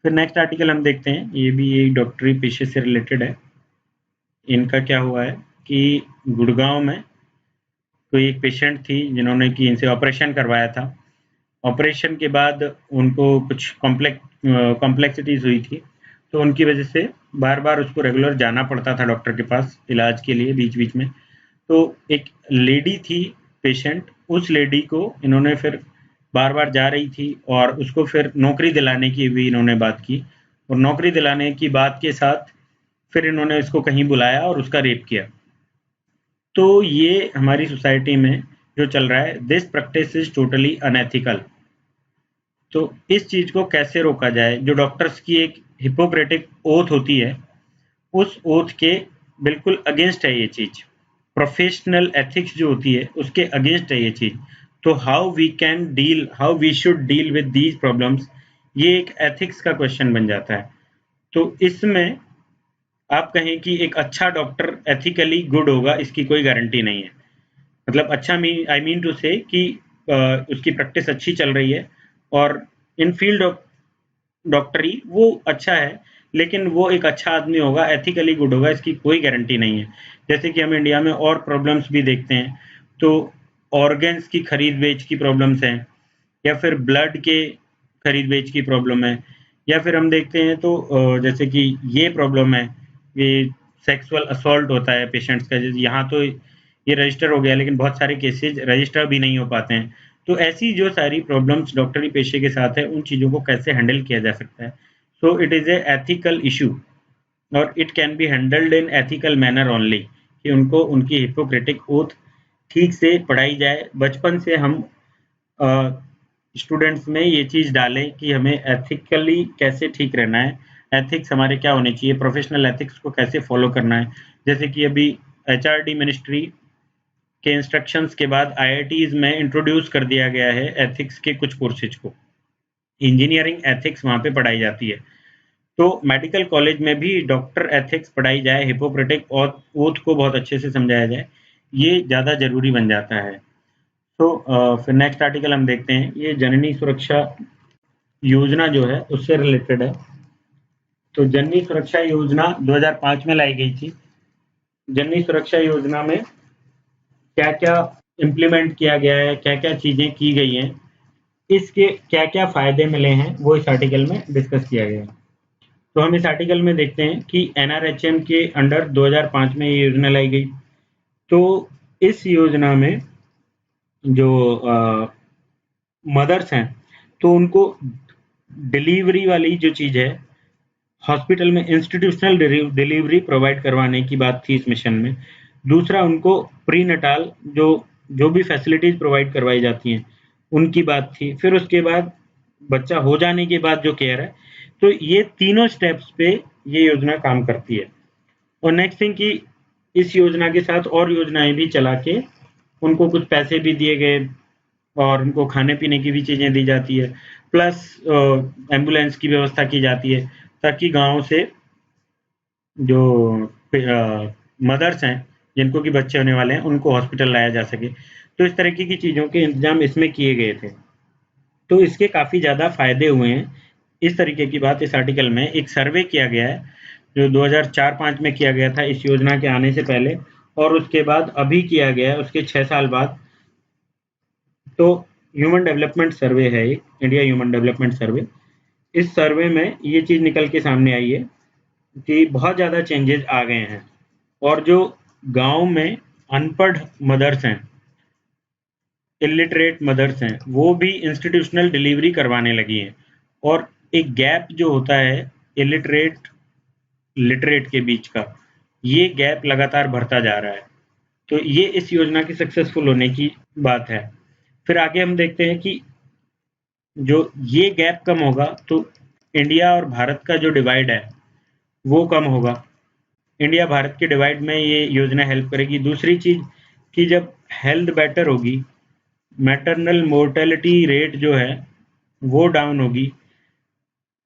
फिर नेक्स्ट आर्टिकल हम देखते हैं, ये भी एक डॉक्टरी पेशे से रिलेटेड है। इनका क्या हुआ है कि गुड़गांव में कोई एक पेशेंट थी जिन्होंने कि इनसे ऑपरेशन करवाया था। ऑपरेशन के बाद उनको कुछ कॉम्प्लेक्सिटीज हुई थी, तो उनकी वजह से बार बार उसको रेगुलर जाना पड़ता था डॉक्टर के पास इलाज के लिए बीच बीच में। तो एक लेडी थी पेशेंट, उस लेडी को इन्होंने फिर बार बार जा रही थी और उसको फिर नौकरी दिलाने की भी इन्होंने बात की। और नौकरी दिलाने की बात के साथ फिर इन्होंने इसको कहीं बुलाया और उसका रेप किया। तो ये हमारी सोसाइटी में जो चल रहा है, this practice is totally unethical. तो इस चीज को कैसे रोका जाए? जो डॉक्टर्स की एक हिपोक्रेटिक ओथ होती है, उस ओथ के बिल्कुल अगेंस्ट है ये चीज। प्रोफेशनल एथिक्स जो होती है उसके अगेंस्ट है ये चीज। तो how we should deal with these problems, ये एक एथिक्स का क्वेश्चन बन जाता है। तो इसमें आप कहें कि एक अच्छा डॉक्टर एथिकली गुड होगा, इसकी कोई गारंटी नहीं है। मतलब अच्छा आई मीन टू से कि उसकी प्रैक्टिस अच्छी चल रही है और इन फील्ड ऑफ डॉक्टरी वो अच्छा है, लेकिन वो एक अच्छा आदमी होगा, एथिकली गुड होगा, इसकी कोई गारंटी नहीं है। जैसे कि हम इंडिया में और प्रॉब्लम्स भी देखते हैं, तो ऑर्गन्स की खरीद बेच की प्रॉब्लम्स हैं, या फिर ब्लड के खरीद बेच की प्रॉब्लम है, या फिर हम देखते हैं तो जैसे कि ये प्रॉब्लम है कि सेक्सुअल असॉल्ट होता है पेशेंट्स का। जैसे यहाँ तो ये रजिस्टर हो गया, लेकिन बहुत सारे केसेज रजिस्टर भी नहीं हो पाते हैं। तो ऐसी जो सारी प्रॉब्लम्स डॉक्टरी पेशे के साथ है, उन चीज़ों को कैसे हैंडल किया जा सकता है? So it is a ethical issue और it can be handled in ethical manner only, कि उनको उनकी हिपोक्रेटिक ओथ ठीक से पढ़ाई जाए। बचपन से हम स्टूडेंट्स में ये चीज़ डालें कि हमें एथिकली कैसे ठीक रहना है, एथिक्स हमारे क्या होने चाहिए, प्रोफेशनल एथिक्स को कैसे फॉलो करना है। जैसे कि अभी एचआरडी मिनिस्ट्री के इंस्ट्रक्शंस के बाद आईआईटीज में इंट्रोड्यूस कर दिया गया है एथिक्स के कुछ कोर्सेज को। इंजीनियरिंग एथिक्स वहाँ पे पढ़ाई जाती है। तो मेडिकल कॉलेज में भी डॉक्टर एथिक्स पढ़ाई जाए, हिपोक्रेटिक और ओथ को बहुत अच्छे से समझाया जाए, ये ज़्यादा ज़रूरी बन जाता है। तो फिर नेक्स्ट आर्टिकल हम देखते हैं, ये जननी सुरक्षा योजना जो है उससे रिलेटेड है। तो जननी सुरक्षा योजना 2005 में लाई गई थी। जननी सुरक्षा योजना में क्या क्या इम्प्लीमेंट किया गया है, क्या क्या चीज़ें की गई हैं, इसके क्या क्या फ़ायदे मिले हैं, वो इस आर्टिकल में डिस्कस किया गया है। तो हम इस आर्टिकल में देखते हैं कि एनआरएचएम के अंडर 2005 में ये योजना लाई गई। तो इस योजना में जो मदर्स हैं, तो उनको डिलीवरी वाली जो चीज़ है, हॉस्पिटल में इंस्टीट्यूशनल डिलीवरी प्रोवाइड करवाने की बात थी इस मिशन में। दूसरा, उनको प्री नटाल जो जो भी फैसिलिटीज़ प्रोवाइड करवाई जाती हैं, उनकी बात थी। फिर उसके बाद बच्चा हो जाने के बाद जो केयर है, तो ये तीनों स्टेप्स पे ये योजना काम करती है। और नेक्स्ट थिंग कि इस योजना के साथ और योजनाएं भी चला के उनको कुछ पैसे भी दिए गए और उनको खाने पीने की भी चीज़ें दी जाती है, प्लस एम्बुलेंस की व्यवस्था की जाती है ताकि गांव से जो मदर्स हैं जिनको कि बच्चे होने वाले हैं उनको हॉस्पिटल लाया जा सके। तो इस तरीके की चीज़ों के इंतजाम इसमें किए गए थे। तो इसके काफ़ी ज़्यादा फायदे हुए हैं इस तरीके की बात इस आर्टिकल में एक सर्वे किया गया है जो 2004-5 में किया गया था इस योजना के आने से पहले, और उसके बाद अभी किया गया है उसके 6 साल बाद। तो ह्यूमन डेवलपमेंट सर्वे है एक, इंडिया ह्यूमन डेवलपमेंट सर्वे। इस सर्वे में ये चीज़ निकल के सामने आई है कि बहुत ज़्यादा चेंजेस आ गए हैं, और जो गांव में अनपढ़ मदर्स हैं, इलिटरेट मदर्स हैं, वो भी इंस्टीट्यूशनल डिलीवरी करवाने लगी हैं। और एक गैप जो होता है इलिटरेट लिटरेट के बीच का, ये गैप लगातार बढ़ता जा रहा है। तो ये इस योजना की सक्सेसफुल होने की बात है। फिर आगे हम देखते हैं कि जो ये गैप कम होगा तो इंडिया और भारत का जो डिवाइड है वो कम होगा। इंडिया भारत के डिवाइड में ये योजना हेल्प करेगी। दूसरी चीज़ कि जब हेल्थ बेटर होगी, मैटरनल मोर्टेलिटी रेट जो है वो डाउन होगी,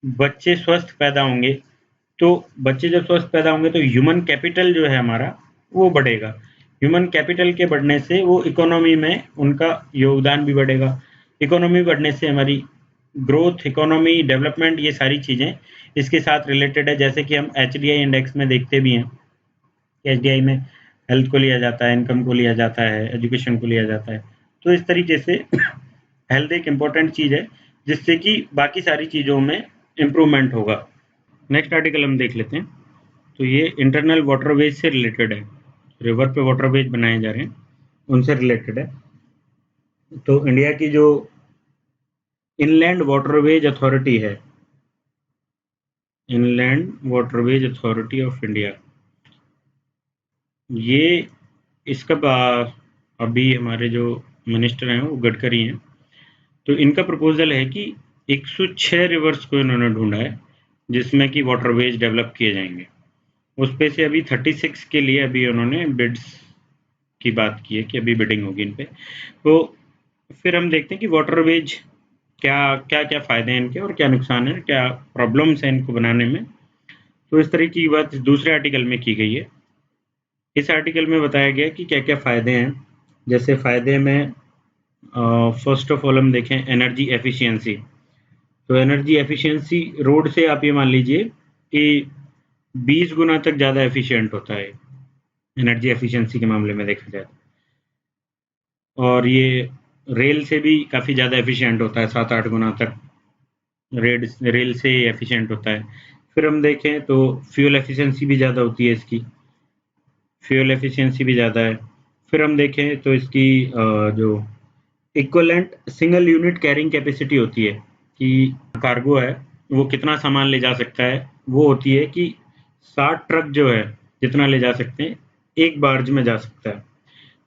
बच्चे स्वस्थ पैदा होंगे। तो बच्चे जब स्वस्थ पैदा होंगे तो ह्यूमन कैपिटल जो है हमारा वो बढ़ेगा। ह्यूमन कैपिटल के बढ़ने से वो इकोनॉमी में उनका योगदान भी बढ़ेगा। इकोनॉमी बढ़ने से हमारी ग्रोथ, इकोनॉमी डेवलपमेंट, ये सारी चीज़ें इसके साथ रिलेटेड है। जैसे कि हम एचडीआई इंडेक्स में देखते भी हैं, एचडीआई में हेल्थ को लिया जाता है, इनकम को लिया जाता है, एजुकेशन को लिया जाता है। तो इस तरीके से हेल्थ एक इम्पोर्टेंट चीज़ है जिससे कि बाकी सारी चीज़ों में इम्प्रूवमेंट होगा। नेक्स्ट आर्टिकल हम देख लेते हैं। तो ये इंटरनल वाटरवेज से रिलेटेड है, रिवर पे वाटरवेज बनाए जा रहे हैं उनसे रिलेटेड है। तो इंडिया की जो इनलैंड वाटरवेज अथॉरिटी है, inland waterways authority of India, ये इसका अभी हमारे जो मिनिस्टर हैं वो गडकरी हैं। तो इनका प्रपोजल है कि 106 रिवर्स को इन्होंने ढूंढा है जिसमें कि वाटरवेज डेवलप किए जाएंगे। उस पे से अभी 36 के लिए अभी उन्होंने बिड्स की बात की है कि अभी बिडिंग होगी इन पे। तो फिर हम देखते हैं कि वाटरवेज क्या क्या क्या फ़ायदे हैं इनके और क्या नुकसान है, क्या प्रॉब्लम्स हैं इनको बनाने में। तो इस तरीके की बात दूसरे आर्टिकल में की गई है। इस आर्टिकल में बताया गया कि क्या क्या फ़ायदे हैं। जैसे फ़ायदे में फर्स्ट ऑफ ऑल हम देखें एनर्जी एफिशिएंसी। तो एनर्जी एफिशिएंसी रोड से आप ये मान लीजिए कि 20 गुना तक ज़्यादा एफिशिएंट होता है एनर्जी एफिशिएंसी के मामले में देखा जाए। और ये रेल से भी काफ़ी ज़्यादा एफिशिएंट होता है, 7-8 गुना तक रेल से एफिशिएंट होता है। फिर हम देखें तो फ्यूल एफिशिएंसी भी ज़्यादा होती है इसकी, फ्यूल एफिशिएंसी भी ज़्यादा है। फिर हम देखें तो इसकी जो equivalent single unit carrying capacity होती है कि कार्गो है वो कितना सामान ले जा सकता है, वो होती है कि 60 ट्रक जो है जितना ले जा सकते हैं एक बार्ज में जा सकता है।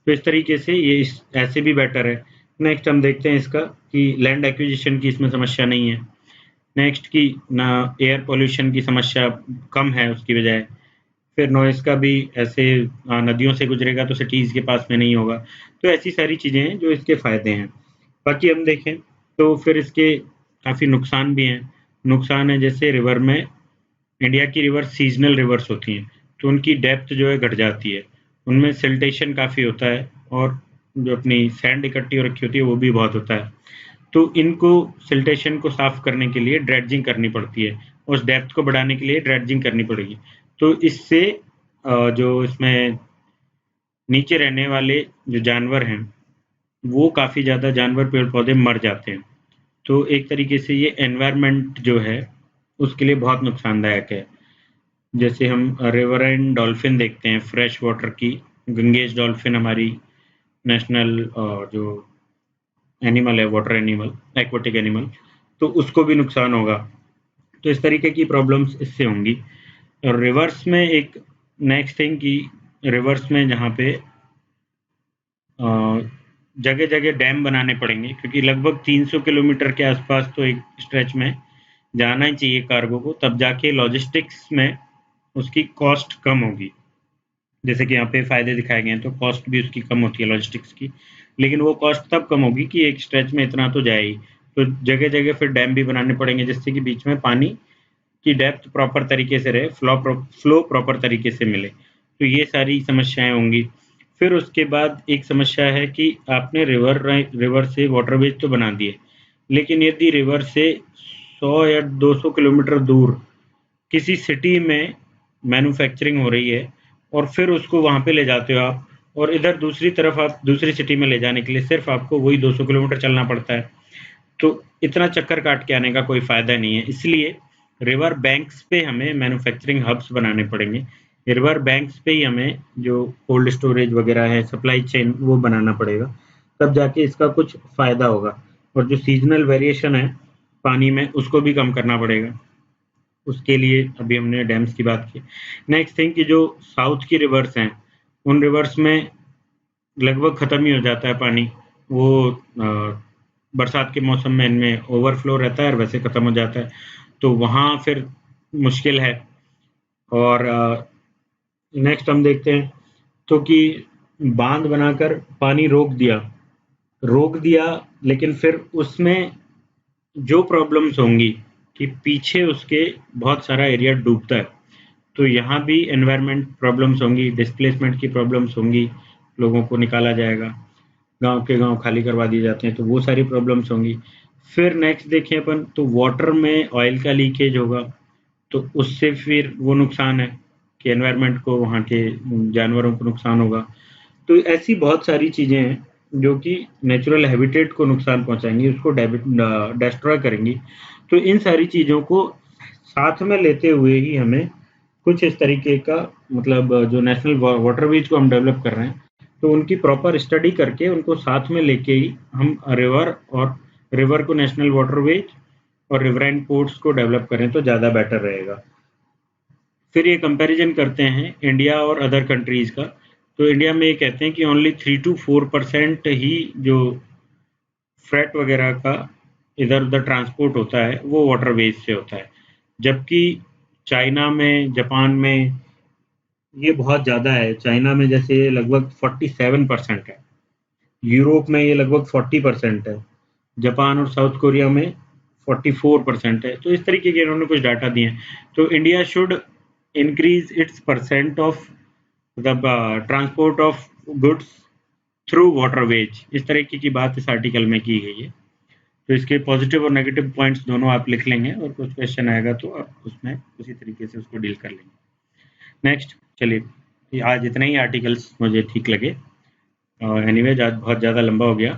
तो इस तरीके से ये ऐसे भी बेटर है। नेक्स्ट हम देखते हैं इसका कि लैंड एक्विजिशन की इसमें समस्या नहीं है। नेक्स्ट की ना एयर पोल्यूशन की समस्या कम है उसकी बजाय। फिर नॉइज़ का भी ऐसे नदियों से गुजरेगा तो सिटीज़ के पास में नहीं होगा। तो ऐसी सारी चीज़ें हैं जो इसके फ़ायदे हैं। बाकी हम देखें तो फिर इसके काफ़ी नुकसान भी हैं। नुकसान है जैसे रिवर में, इंडिया की रिवर सीजनल रिवर्स होती हैं तो उनकी डेप्थ जो है घट जाती है, उनमें सिल्टेशन काफ़ी होता है और जो अपनी सैंड इकट्ठी हो रखी होती है वो भी बहुत होता है। तो इनको सिल्टेशन को साफ करने के लिए ड्रेडजिंग करनी पड़ती है, उस डेप्थ को बढ़ाने के लिए ड्रेडजिंग करनी पड़ेगी। तो इससे जो इसमें नीचे रहने वाले जो जानवर हैं वो काफ़ी ज़्यादा जानवर पेड़ पौधे मर जाते हैं। तो एक तरीके से ये एनवायरनमेंट जो है उसके लिए बहुत नुकसानदायक है। जैसे हम रिवराइन डॉल्फिन देखते हैं फ्रेश वाटर की, गंगेश डॉल्फिन हमारी नेशनल जो एनिमल है, वाटर एनिमल, एक्वाटिक एनिमल, तो उसको भी नुकसान होगा। तो इस तरीके की प्रॉब्लम्स इससे होंगी। और रिवर्स में एक नेक्स्ट थिंग कि रिवर्स में जहाँ पे जगह जगह डैम बनाने पड़ेंगे क्योंकि लगभग 300 किलोमीटर के आसपास तो एक स्ट्रेच में जाना ही चाहिए कार्गो को, तब जाके लॉजिस्टिक्स में उसकी कॉस्ट कम होगी। जैसे कि यहाँ पे फ़ायदे दिखाए गए हैं तो कॉस्ट भी उसकी कम होती है लॉजिस्टिक्स की, लेकिन वो कॉस्ट तब कम होगी कि एक स्ट्रेच में इतना तो जाए ही। तो जगह जगह फिर डैम भी बनाने पड़ेंगे जिससे कि बीच में पानी की डेप्थ प्रॉपर तरीके से रहे, फ्लो प्रॉपर तरीके से मिले। तो ये सारी समस्याएं होंगी। फिर उसके बाद एक समस्या है कि आपने रिवर से वाटरवेज तो बना दिए, लेकिन यदि रिवर से 100 या 200 किलोमीटर दूर किसी सिटी में मैन्युफैक्चरिंग हो रही है और फिर उसको वहाँ पे ले जाते हो आप, और इधर दूसरी तरफ आप दूसरी सिटी में ले जाने के लिए सिर्फ आपको वही 200 किलोमीटर चलना पड़ता है। तो इतना चक्कर काट के आने का कोई फ़ायदा नहीं है। इसलिए रिवर बैंक्स पे हमें मैन्युफैक्चरिंग हब्स बनाने पड़ेंगे। रिवर बैंक्स पे ही हमें जो कोल्ड स्टोरेज वगैरह है, सप्लाई चेन, वो बनाना पड़ेगा। तब जाके इसका कुछ फ़ायदा होगा। और जो सीज़नल वेरिएशन है पानी में, उसको भी कम करना पड़ेगा। उसके लिए अभी हमने डैम्स की बात की। नेक्स्ट थिंग कि जो साउथ की रिवर्स हैं, उन रिवर्स में लगभग ख़त्म ही हो जाता है पानी। वो बरसात के मौसम में इनमें ओवरफ्लो रहता है और वैसे ख़त्म हो जाता है, तो वहाँ फिर मुश्किल है। और नेक्स्ट हम देखते हैं तो कि बांध बनाकर पानी रोक दिया, लेकिन फिर उसमें जो प्रॉब्लम्स होंगी कि पीछे उसके बहुत सारा एरिया डूबता है, तो यहाँ भी एनवायरनमेंट प्रॉब्लम्स होंगी, डिस्प्लेसमेंट की प्रॉब्लम्स होंगी, लोगों को निकाला जाएगा, गांव के गांव खाली करवा दिए जाते हैं, तो वो सारी प्रॉब्लम्स होंगी। फिर नेक्स्ट देखें अपन तो वाटर में ऑयल का लीकेज होगा, तो उससे फिर वो नुकसान है कि एनवायरनमेंट को, वहाँ के जानवरों को नुकसान होगा। तो ऐसी बहुत सारी चीज़ें हैं जो कि नेचुरल हैबिटेट को नुकसान पहुंचाएंगी, उसको डिस्ट्रॉय करेंगी। तो इन सारी चीज़ों को साथ में लेते हुए ही हमें कुछ इस तरीके का, मतलब जो नेशनल वाटरवेज को हम डेवलप कर रहे हैं, तो उनकी प्रॉपर स्टडी करके उनको साथ में लेके ही हम रिवर को नेशनल वाटरवेज और रिवराइन पोर्ट्स को डेवलप करें तो ज़्यादा बेटर रहेगा। फिर ये कंपैरिजन करते हैं इंडिया और अदर कंट्रीज़ का। तो इंडिया में ये कहते हैं कि ओनली 3 to 4% ही जो फ्रेट वगैरह का इधर-उधर ट्रांसपोर्ट होता है, वो वाटरवेज से होता है। जबकि चाइना में, जापान में ये बहुत ज़्यादा है। चाइना में जैसे लगभग 47% है, यूरोप में ये लगभग 40% है, जापान और साउथ कोरिया में 44% है। तो इस तरीके के इन्होंने कुछ डाटा दिए हैं। तो India should increase its percent of the transport of goods through waterways. इस तरीके की बात इस आर्टिकल में की गई है। तो इसके पॉजिटिव और नेगेटिव पॉइंट्स दोनों आप लिख लेंगे, और कुछ क्वेश्चन आएगा तो आप उसमें उसी तरीके से उसको डील कर लेंगे। नेक्स्ट, चलिए, आज इतने ही आर्टिकल्स मुझे ठीक लगे। एनीवेज आज बहुत ज़्यादा लंबा हो गया,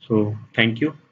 सो थैंक यू।